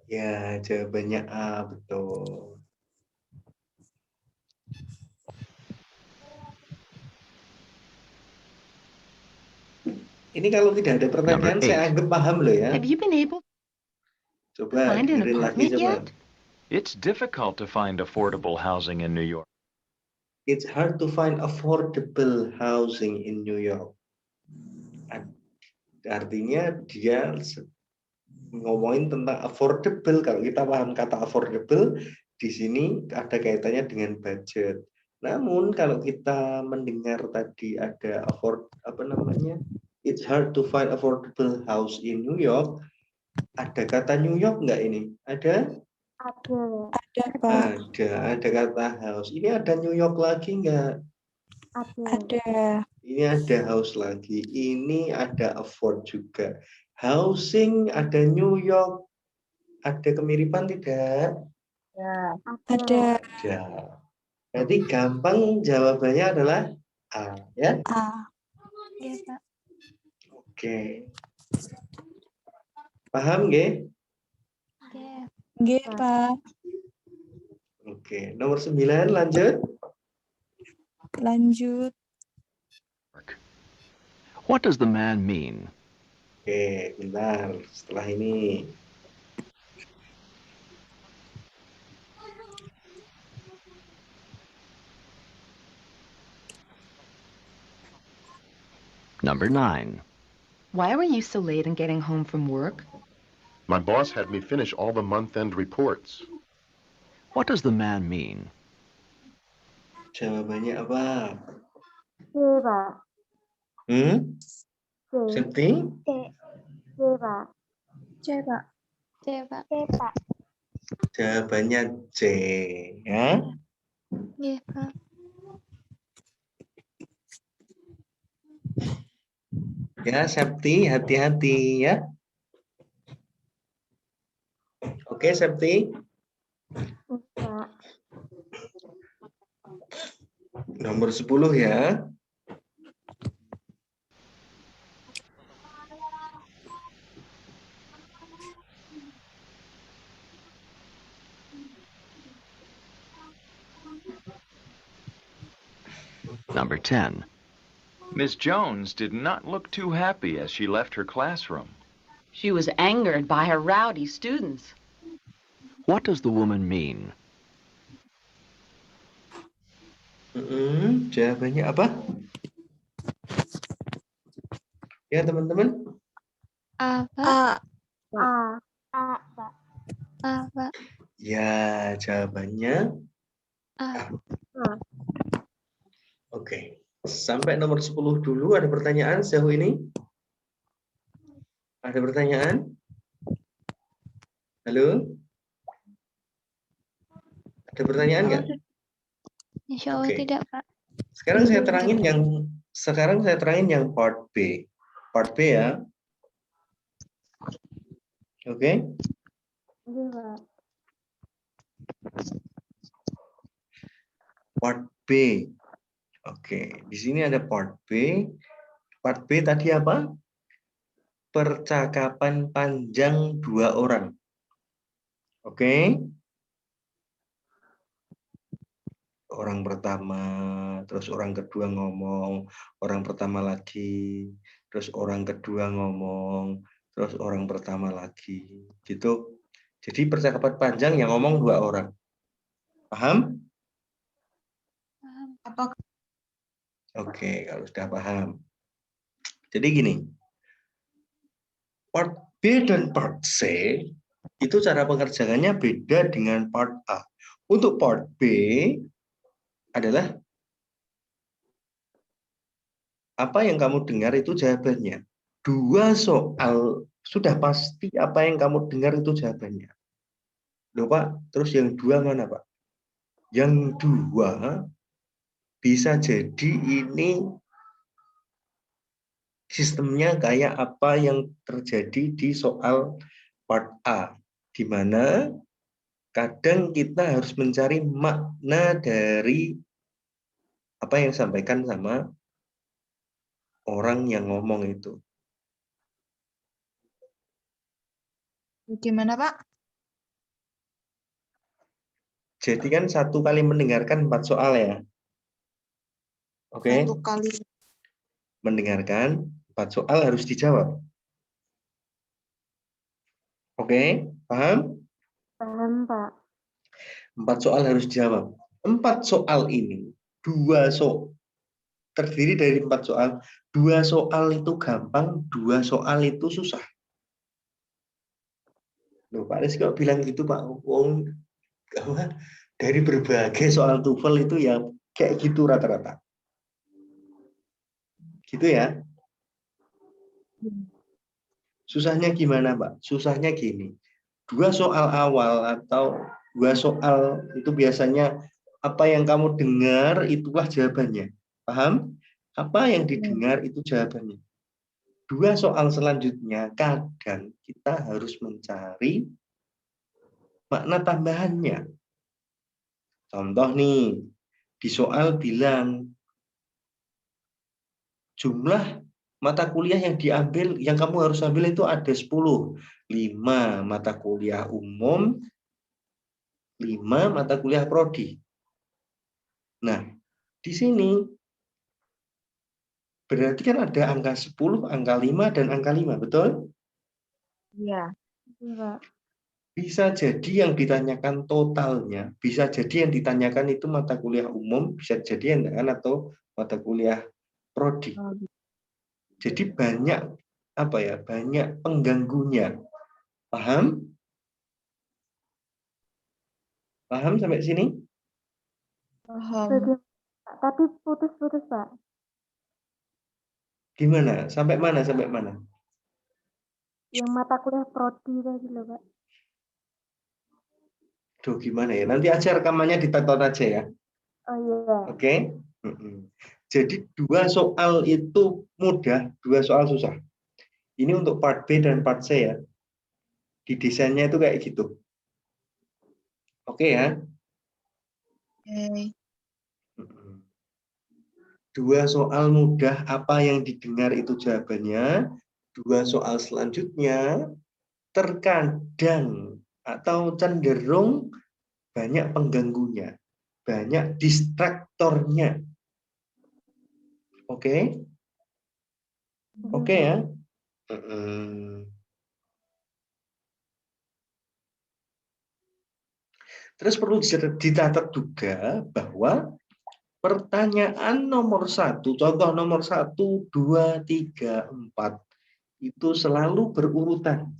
Ya, jawabannya A, betul. Ini kalau tidak ada pertanyaan, Number saya 8. anggap paham loh ya. Have you been able to Coba find an dengerin lagi apartment coba. yet? It's difficult to find affordable housing in New York. It's hard to find affordable housing in New York. Artinya dia ngomongin tentang affordable. Kalau kita paham kata affordable, di sini ada kaitannya dengan budget. Namun kalau kita mendengar tadi ada it's hard to find affordable house in New York. Ada kata New York nggak ini? Ada? Ada. Ada, Pak. Ada kata house. Ini ada New York lagi nggak? Ada. Ada. Ini ada house lagi. Ini ada afford juga. Housing ada New York. Ada kemiripan tidak? Ada. Ada. Jadi gampang jawabannya adalah A, ya? A. Iya, Pak. Oke. Paham nggih? Oke. G, Pak. Oke. Nomor 9 lanjut. Lanjut. What does the man mean? Oke, bentar. Setelah ini. Number 9. Why were you so late in getting home from work? My boss had me finish all the month-end reports. What does the man mean? Jawabannya apa? C, Pak. C. Septi? C, Pak. C, Pak. C, Pak. C, Pak. Jawabannya C. Ya. Iya, Pak. Ya, Septi, hati-hati ya. Oke, Septi. Pak. Nomor 10 ya. Number 10. Miss Jones did not look too happy as she left her classroom. She was angered by her rowdy students. What does the woman mean? Jawabannya apa? Ya, teman-teman. A, Pak. Pak. A, Pak. Ya, jawabannya A. Oke. Sampai nomor 10 dulu. Ada pertanyaan sejauh ini? Ada pertanyaan? Halo? Ada pertanyaan nggak? Insya Allah Oke. tidak, Pak. Sekarang saya terangin yang part B. Part B ya. Oke. Iya, Pak. Part B. Oke, di sini ada part B. Part B tadi apa? Percakapan panjang 2 orang. Oke. Orang pertama, terus orang kedua ngomong, orang pertama lagi, terus orang kedua ngomong, terus orang pertama lagi. Gitu. Jadi percakapan panjang yang ngomong 2 orang. Paham? Apa? Oke, kalau sudah paham. Jadi gini, part B dan part C itu cara pengerjaannya beda dengan part A. Untuk part B adalah apa yang kamu dengar itu jawabannya. 2 soal sudah pasti apa yang kamu dengar itu jawabannya. Loh Pak, terus yang 2 mana Pak? Yang 2 bisa jadi ini sistemnya kayak apa yang terjadi di soal part A, di mana kadang kita harus mencari makna dari apa yang disampaikan sama orang yang ngomong itu. Gimana, Pak? Jadi kan 1 kali mendengarkan 4 soal ya. Oke. 1 kali. Mendengarkan 4 soal harus dijawab. Oke, paham? Paham, Pak. 4 soal harus dijawab. 4 soal ini, 2 soal terdiri dari 4 soal. 2 soal itu gampang, 2 soal itu susah. Loh, Pak Rizky kok bilang gitu, Pak? Dari berbagai soal TOEFL itu ya kayak gitu rata-rata. Gitu ya. Susahnya gimana, Pak? Susahnya gini. 2 soal awal atau 2 soal itu biasanya apa yang kamu dengar itulah jawabannya. Paham? Apa yang didengar itu jawabannya. 2 soal selanjutnya kadang kita harus mencari makna tambahannya. Contoh nih, di soal bilang jumlah mata kuliah yang diambil, yang kamu harus ambil itu ada 10. 5 mata kuliah umum, 5 mata kuliah prodi. Nah, Di sini berarti kan ada angka 10, angka 5, dan angka 5, betul? Iya. Iya, Pak. Bisa jadi yang ditanyakan totalnya, bisa jadi yang ditanyakan itu mata kuliah umum, bisa jadi yang atau mata kuliah prodi. Jadi banyak banyak pengganggunya. Paham? Paham sampai sini? Paham. Bagaimana, Pak? Tapi putus-putus, Pak. Gimana? Sampai mana? Sampai mana? Yang mata kuliah prodi tadi loh, Pak. Duh, gimana ya? Nanti aja rekamannya ditonton aja ya. Oh iya. Oke? Jadi 2 soal itu mudah, 2 soal susah. Ini untuk part B dan part C ya. Di desainnya itu kayak gitu. Oke ya? Oke. 2 soal mudah, apa yang didengar itu jawabannya. 2 soal selanjutnya terkadang atau cenderung banyak pengganggunya, banyak distraktornya. Oke? Oke ya? Terus perlu dicatat juga bahwa pertanyaan nomor 1, contoh nomor 1, 2, 3, 4, itu selalu berurutan.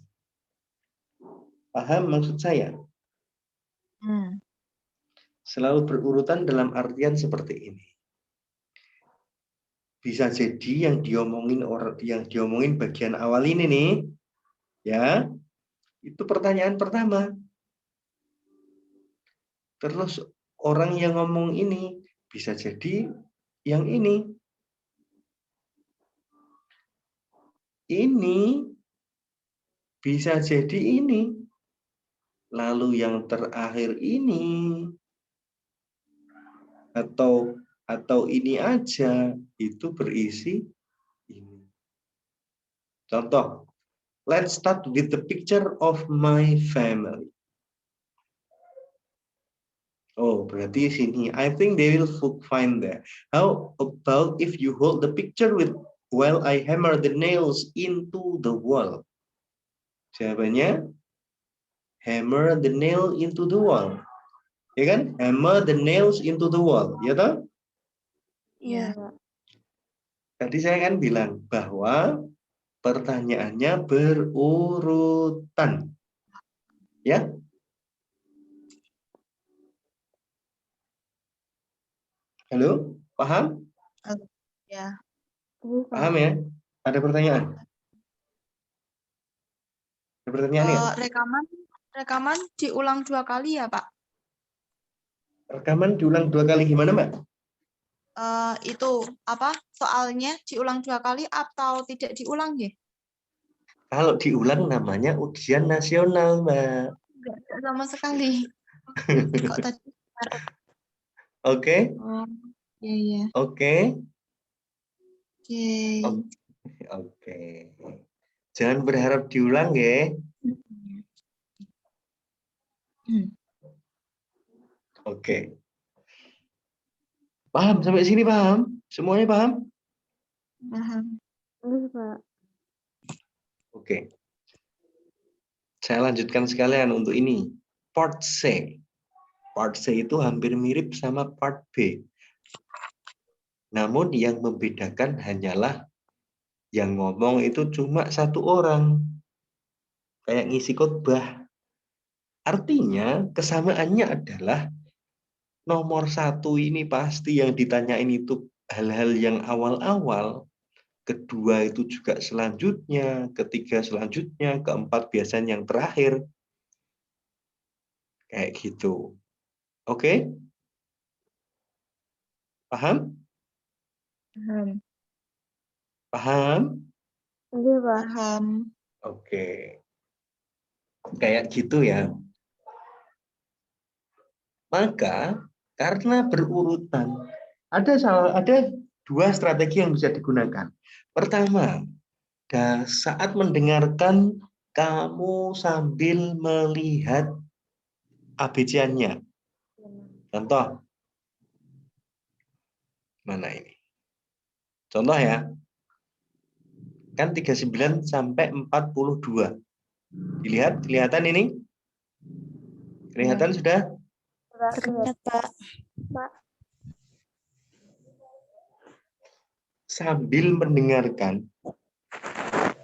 Paham maksud saya? Selalu berurutan dalam artian seperti ini. Bisa jadi yang diomongin bagian awal ini nih, ya, itu pertanyaan pertama. Terus orang yang ngomong ini bisa jadi yang ini. Ini bisa jadi ini. Lalu yang terakhir ini atau ini aja itu berisi ini. Contoh, let's start with the picture of my family. Oh, berarti sini. I think they will find that. How about if you hold the picture while I hammer the nails into the wall? Jawabannya, hammer the nail into the wall. Ya kan? Hammer the nails into the wall. Ya toh? Iya. Tadi saya kan bilang bahwa pertanyaannya berurutan. Ya? Halo? Paham? Ya. Paham ya? Ada pertanyaan? Ada pertanyaan ya? Rekaman diulang 2 kali ya, Pak? Rekaman diulang 2 kali gimana, Mbak? Itu apa? Soalnya diulang 2 kali atau tidak diulang ya? Kalau diulang namanya ujian nasional, Mbak. Enggak sama sekali. Kok tadi? Oke? Oh, iya. Oke? Oke. Oke. Jangan berharap diulang ya. Oke. Paham sampai sini, paham? Semuanya paham? Paham. Iya, Pak. Oke. Saya lanjutkan sekalian untuk ini. Part C. Part C itu hampir mirip sama part B. Namun yang membedakan hanyalah yang ngomong itu cuma 1 orang. Kayak ngisi khotbah. Artinya kesamaannya adalah nomor 1 ini pasti yang ditanyain itu hal-hal yang awal-awal. Kedua itu juga selanjutnya, ketiga selanjutnya, keempat biasanya yang terakhir. Kayak gitu. Oke? Paham? Paham. Paham? Iya, Pak. Paham. Oke. Kayak gitu ya. Maka karena berurutan, ada 2 strategi yang bisa digunakan. Pertama, saat mendengarkan kamu sambil melihat ABC-nya. Contoh, Mana ini? Contoh ya. Kan 39 sampai 42. Kelihatan ini? Kelihatan sudah? Terlihat, Pak. Sambil mendengarkan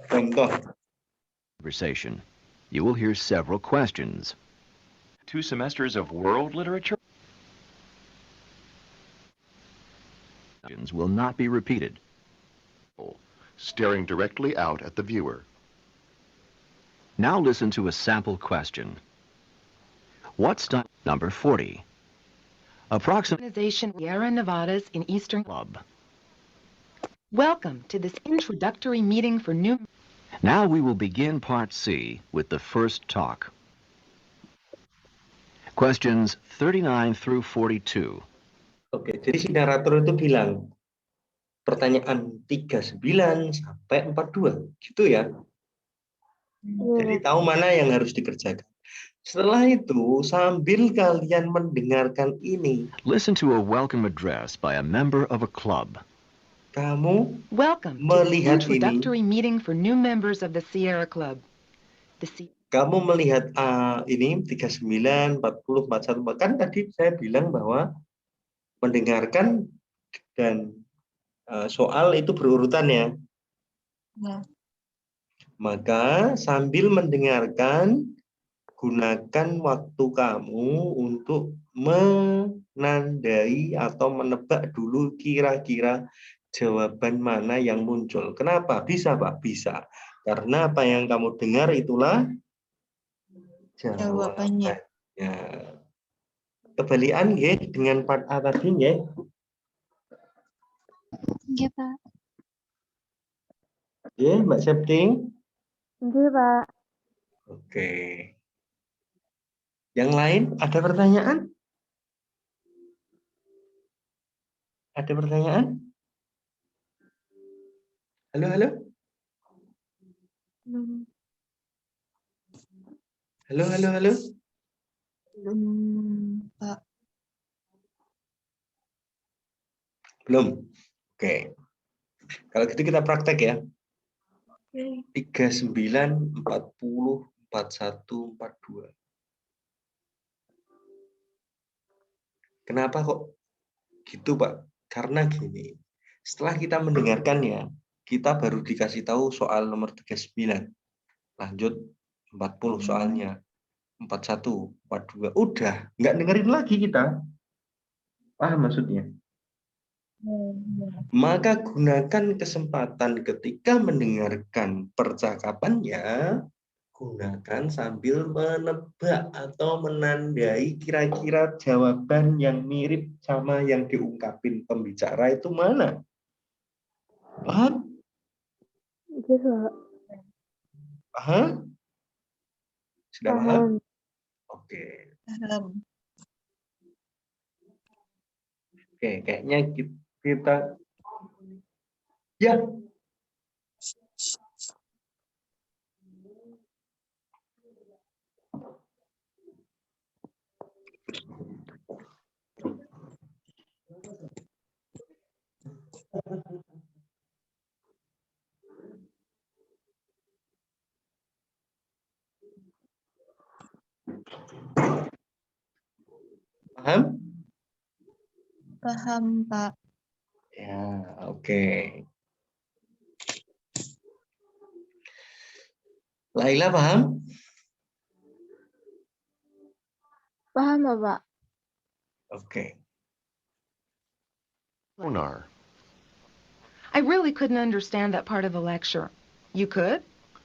contoh. Conversation. You will hear several questions. 2 semesters of world literature? Questions will not be repeated. Staring directly out at the viewer. Now listen to a sample question. What's number 40? Approximately Organization Sierra Nevadas in Eastern. club. Welcome to this introductory meeting for new. Now we will begin part C with the first talk. Questions 39 through 42. Oke, jadi si narator itu bilang pertanyaan 39 sampai 42, gitu ya. Jadi tahu mana yang harus dikerjakan. Setelah itu, sambil kalian mendengarkan ini, Listen to a welcome address by a member of a club. kamu Welcome to this melihat introductory ini, meeting for new members of the Sierra Club. kamu melihat ini 39, 40, 41. Bahkan tadi saya bilang bahwa mendengarkan dan soal itu berurutan ya. Ya. Maka sambil mendengarkan, gunakan waktu kamu untuk menandai atau menebak dulu kira-kira jawaban mana yang muncul. Kenapa? Bisa, Pak? Bisa. Karena apa yang kamu dengar itulah jawabannya. Kebalikan ya dengan part A tadi ya. Iya, Pak. Ya, Mbak Septing. Iya, Pak. Oke. Yang lain ada pertanyaan? Ada pertanyaan? Halo, halo? Halo, halo, halo? Belum, Pak. Belum? Oke. Kalau gitu kita praktek ya. 39, 40, 41, 42. Kenapa kok gitu, Pak? Karena gini, setelah kita mendengarkannya, kita baru dikasih tahu soal nomor 39. Lanjut 40 soalnya. 41, 42. Udah, nggak dengerin lagi kita. Paham maksudnya? Maka gunakan kesempatan ketika mendengarkan percakapannya, gunakan sambil menebak atau menandai kira-kira jawaban yang mirip sama yang diungkapin pembicara itu mana. Paham? Iya, Pak. Paham? Sudah paham? Oke. Paham. Oke, kayaknya kita ya. Paham? Paham, Pak. Ya, oke. Laila paham? Paham, Pak. Oke. Sonar. I really couldn't understand that part of the lecture. You could?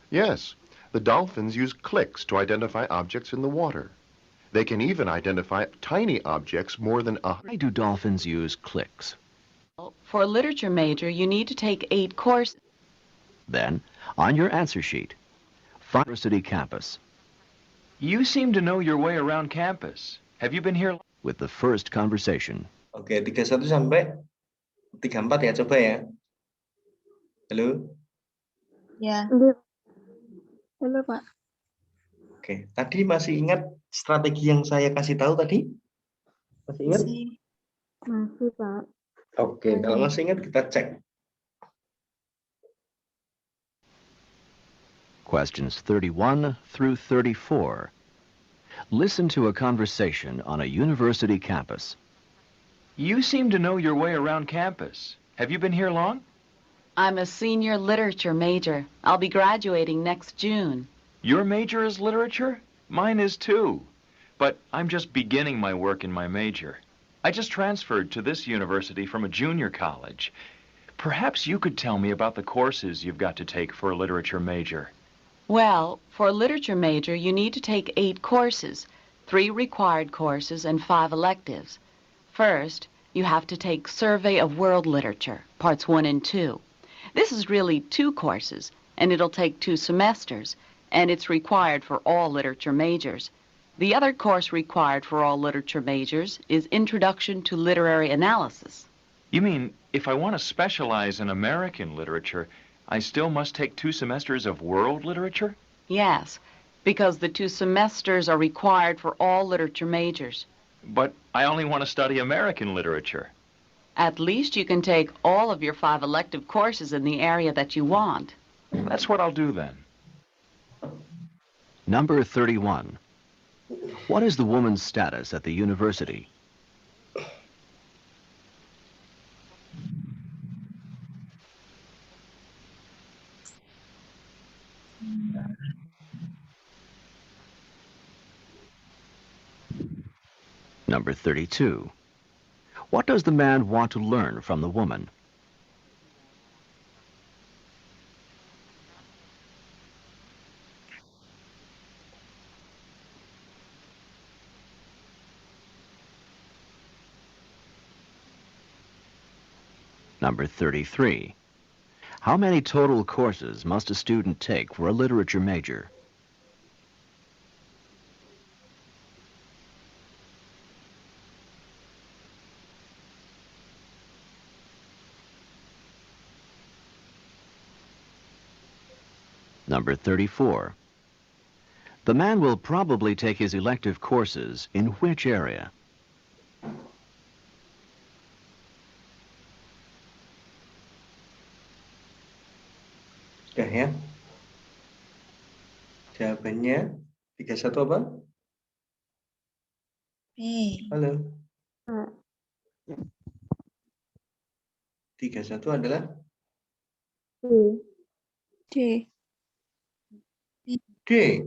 Yes, the dolphins use clicks to identify objects in the water. They can even identify tiny objects more than Why do dolphins use clicks? For a literature major, you need to take 8 courses. Then, on your answer sheet, find University campus You seem to know your way around campus. Have you been here? with the first conversation. Oke, 31 sampai 34 ya, coba ya. Halo? Ya. Iya. Halo, Pak. Oke, tadi masih ingat strategi yang saya kasih tahu tadi? Masih ingat? Masih. Masih, Pak. Oke, kalau masih ingat kita cek. Questions 31 through 34. Listen to a conversation on a university campus. You seem to know your way around campus. Have you been here long? I'm a senior literature major. I'll be graduating next June. Your major is literature? Mine is too. But I'm just beginning my work in my major. I just transferred to this university from a junior college. Perhaps you could tell me about the courses you've got to take for a literature major. Well, for a literature major, you need to take 8 courses, 3 required courses and 5 electives. First, you have to take Survey of World Literature, parts 1 and 2. This is really 2 courses, and it'll take 2 semesters, and it's required for all literature majors. The other course required for all literature majors is Introduction to Literary Analysis. You mean, if I want to specialize in American literature, I still must take 2 semesters of world literature? Yes, because the 2 semesters are required for all literature majors. But I only want to study American literature. At least you can take all of your 5 elective courses in the area that you want. That's what I'll do then. Number 31. What is the woman's status at the university? Number 32. What does the man want to learn from the woman? Number 33. How many total courses must a student take for a literature major? Number 34. The man will probably take his elective courses in which area? Sudah ya? Jawabannya 31 apa? Halo. 31 adalah D. D.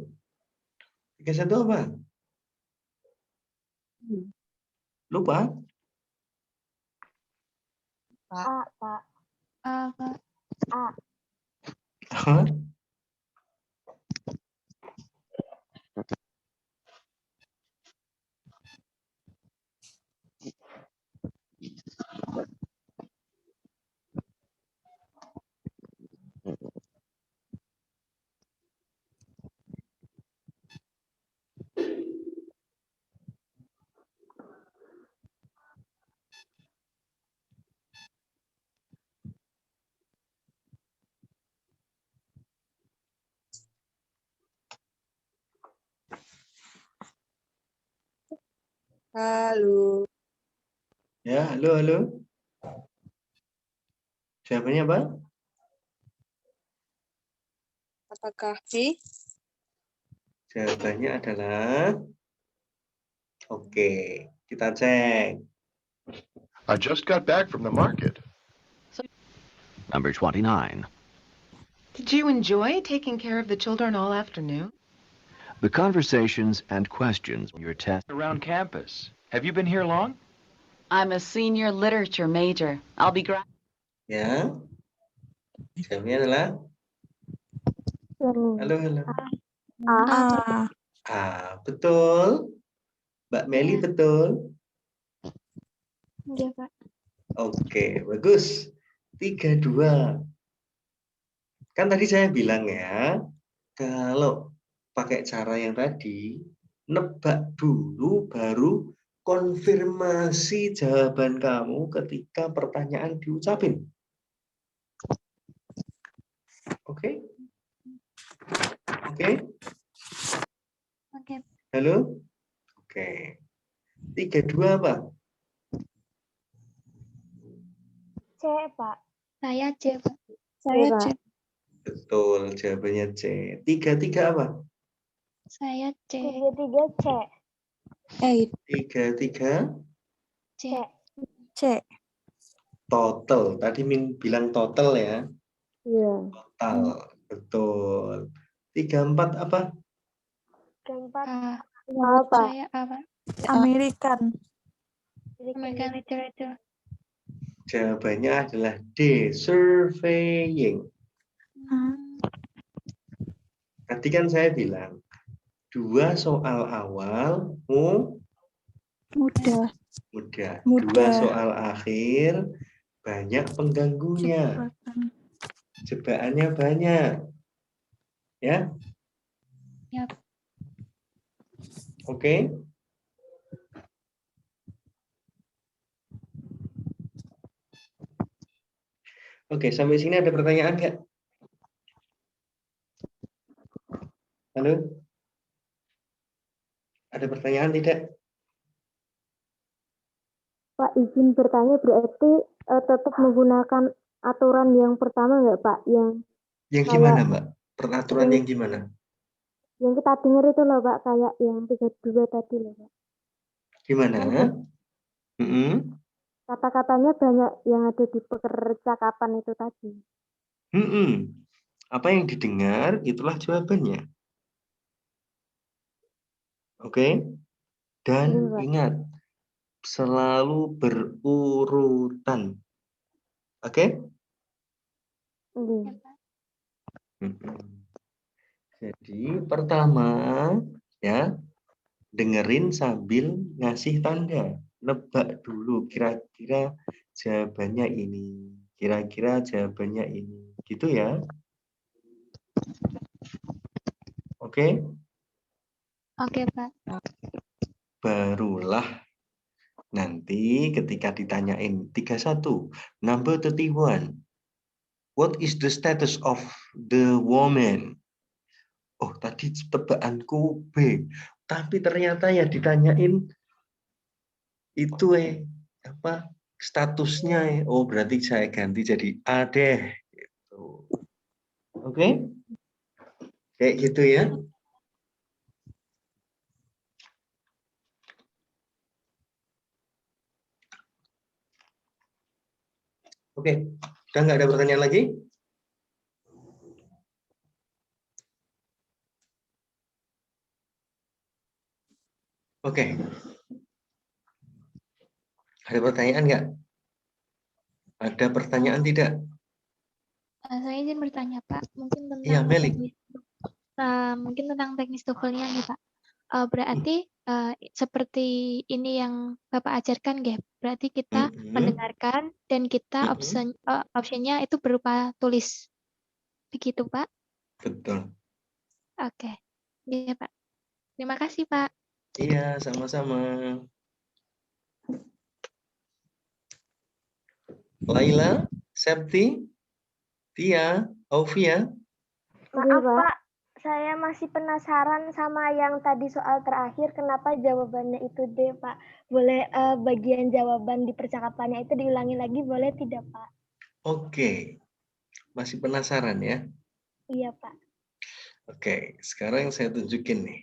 31 apa? Lupa? A, Pak. A, Kak. A. Hah? Halo. Ya, halo, halo. Jawabannya apa? Apakah B? Jawabannya adalah oke, kita cek. I just got back from the market. Number 29. Did you enjoy taking care of the children all afternoon? The conversations and questions in your test. Around campus. Have you been here long? I'm a senior literature major. I'll be Ya. Jawabannya adalah halo, halo. A. Betul. Mbak Meli betul. Iya, Pak. Oke, bagus. 32. Kan tadi saya bilang ya, kalau pakai cara yang tadi, nebak dulu baru konfirmasi jawaban kamu ketika pertanyaan diucapin. Oke? Oke? Oke. Halo? Oke. 32 apa? C, Pak. Saya C, Pak. Saya C. Betul, jawabannya C. Tiga apa? Saya C. 3 C. Tiga C. C. total. Tadi Min bilang total ya. Iya. Total, betul. 34 apa? 4 A. apa? Saya apa? American. American Literature. Jawabannya adalah D, surveying. Tadi kan saya bilang, 2 soal awal Mudah. mudah. Mudah. 2 soal akhir banyak pengganggunya. Jebakannya banyak. Ya? Yap. Oke? Oke, sampai sini ada pertanyaan nggak? Halo? Ada pertanyaan tidak? Pak, izin bertanya berarti tetap menggunakan aturan yang pertama nggak, Pak? Yang gimana, Mbak? Peraturan yang gimana? Yang kita dengar itu loh, Pak, kayak yang 32 tadi loh, Pak. Gimana? Kata-katanya banyak yang ada di percakapan itu tadi. Apa yang didengar, itulah jawabannya. Oke? Dan Iya, Pak. ingat, selalu berurutan. Oke? Iya. Jadi pertama ya, dengerin sambil ngasih tanda. Nebak dulu kira-kira jawabannya ini. Kira-kira jawabannya ini. Gitu ya. Oke? Oke, Pak. Barulah nanti ketika ditanyain 31, number 31. What is the status of the woman? Oh, tadi tebakanku B. Tapi ternyata ya ditanyain itu apa statusnya Oh, berarti saya ganti jadi A deh. Gitu. Oke? Kayak gitu ya. Oke, udah nggak ada pertanyaan lagi? Oke. Ada pertanyaan nggak? Ada pertanyaan tidak? Saya izin bertanya, Pak. Mungkin tentang Iya, Meli. mungkin tentang teknis TOEFL-nya nih, Pak. Berarti seperti ini yang Bapak ajarkan, Gap. Berarti kita mendengarkan dan kita optionnya itu berupa tulis. Begitu, Pak? Betul. Oke. Iya, Pak. Terima kasih, Pak. Iya, sama-sama. Laila, Septi, Tia, Ovia. Maaf, Pak. Saya masih penasaran sama yang tadi soal terakhir. Kenapa jawabannya itu D, Pak? Boleh bagian jawaban di percakapannya itu diulangi lagi, boleh tidak, Pak? Oke. Masih penasaran ya? Iya, Pak. Oke, sekarang saya tunjukin nih.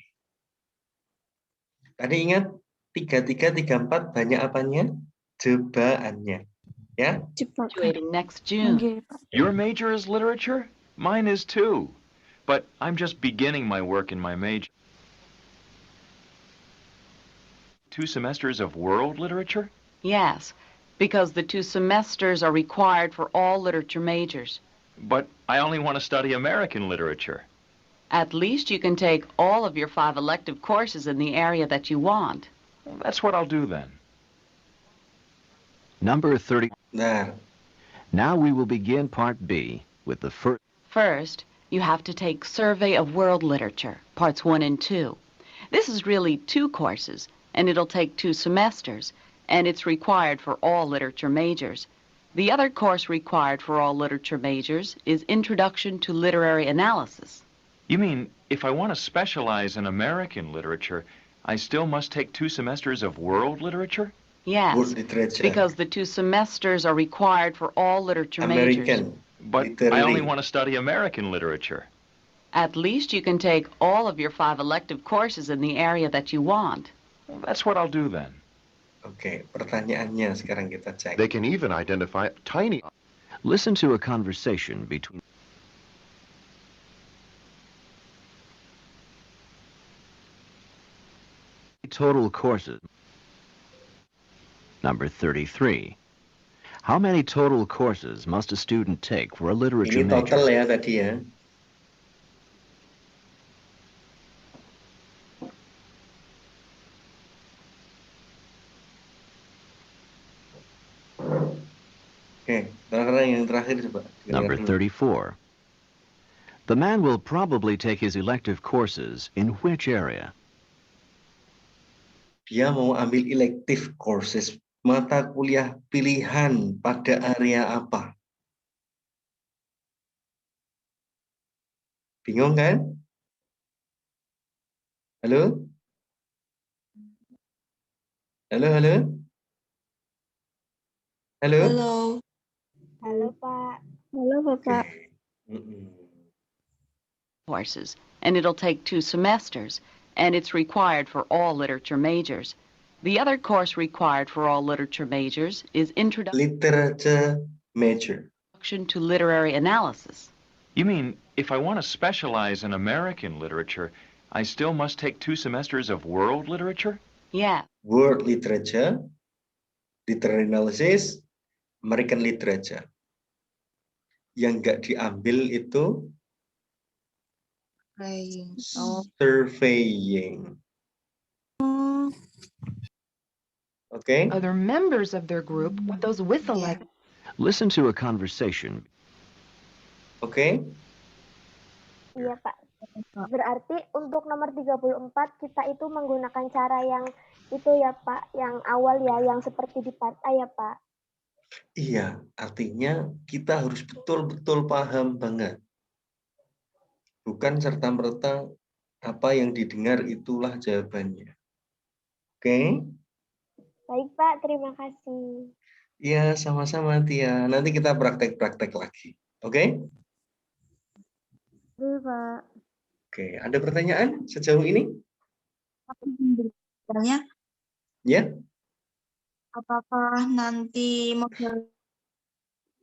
Tadi ingat 33, 34 banyak apanya? Jebaannya. Ya? Graduating next June. Your major is literature? Mine is too. But I'm just beginning my work in my major. 2 semesters of world literature? Yes, because the 2 semesters are required for all literature majors. But I only want to study American literature. At least you can take all of your 5 elective courses in the area that you want. Well, that's what I'll do then. Number 30. Nah, Now we will begin Part B with the first. First, you have to take Survey of World Literature, Parts 1 and 2. This is really 2 courses, and it'll take 2 semesters, and it's required for all literature majors. The other course required for all literature majors is Introduction to Literary Analysis. You mean, if I want to specialize in American literature, I still must take 2 semesters of world literature? Yes, World literature. because the 2 semesters are required for all literature majors. American. But I Literally. only want to study American literature. At least you can take all of your 5 elective courses in the area that you want. Well, that's what I'll do then. Oke, pertanyaannya sekarang kita cek. They can even identify tiny. Listen to a conversation between total courses. Number 33. How many total courses must a student take for a literature Ini total major? ya tadi ya. Oke, sekarang yang terakhir coba. Number 34. The man will probably take his elective courses in which area? Dia mau ambil elective courses, mata kuliah pilihan pada area apa? Bingung kan? Halo? Halo, halo? Halo? Halo. Halo Pak. Halo Bapak. Courses, and it'll take 2 semesters, and it's required for all literature majors. The other course required for all literature majors is Introduction Literature major. to Literary Analysis. You mean, if I want to specialize in American literature, I still must take 2 semesters of world literature? Yeah. World literature, literary analysis, American literature. Yang nggak diambil itu surveying. Okay? Other members of their group with those with electives. Listen to a conversation. Oke? Iya Pak. Berarti untuk nomor 34 kita itu menggunakan cara yang itu ya Pak, yang awal ya, yang seperti di part A ya Pak. Iya, artinya kita harus betul-betul paham banget. Bukan serta-merta apa yang didengar itulah jawabannya. Oke? Baik Pak, terima kasih. Iya, sama-sama Tia. Nanti kita praktek-praktek lagi. Oke? Iya Pak. Oke, ada pertanyaan sejauh ini? Bertanya, Ya? apakah nanti model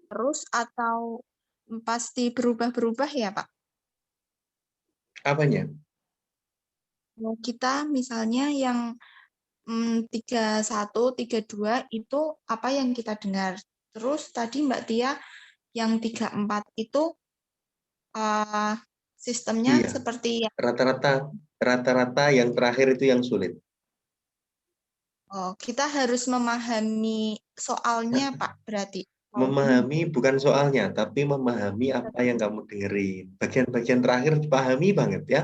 terus atau pasti berubah-berubah ya Pak? Apanya? Kita misalnya yang 31, 32 itu apa yang kita dengar. Terus tadi Mbak Tia yang 34 itu sistemnya Iya. seperti yang Rata-rata yang terakhir itu yang sulit. kita harus memahami soalnya Pak berarti. Memahami bukan soalnya, tapi memahami apa yang kamu dengerin. Bagian-bagian terakhir dipahami banget ya.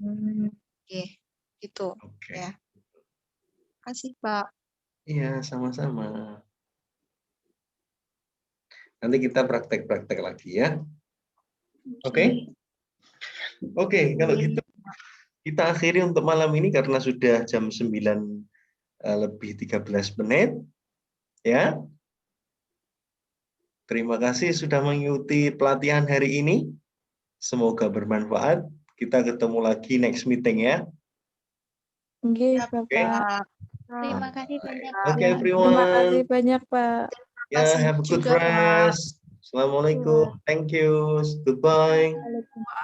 Oke, gitu. Oke. Ya. Kasih Pak. Iya, sama-sama. Nanti kita praktek-praktek lagi ya. Oke? Oke, kalau gitu kita akhiri untuk malam ini karena sudah jam 9 lebih 13 menit. Ya. Terima kasih sudah mengikuti pelatihan hari ini. Semoga bermanfaat. Kita ketemu lagi next meeting ya. Oke, Oke. Bapak. Terima kasih banyak. Oke, Pak. everyone. Terima kasih banyak, Pak. Ya, have a good rest. Assalamualaikum. Thank you. Goodbye.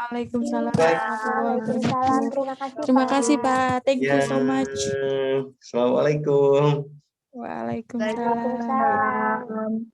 Waalaikumsalam. Waalaikumsalam. Terima kasih Terima Pak. kasih, Pak. Thank you so much. Assalamualaikum. Waalaikumsalam. Waalaikumsalam.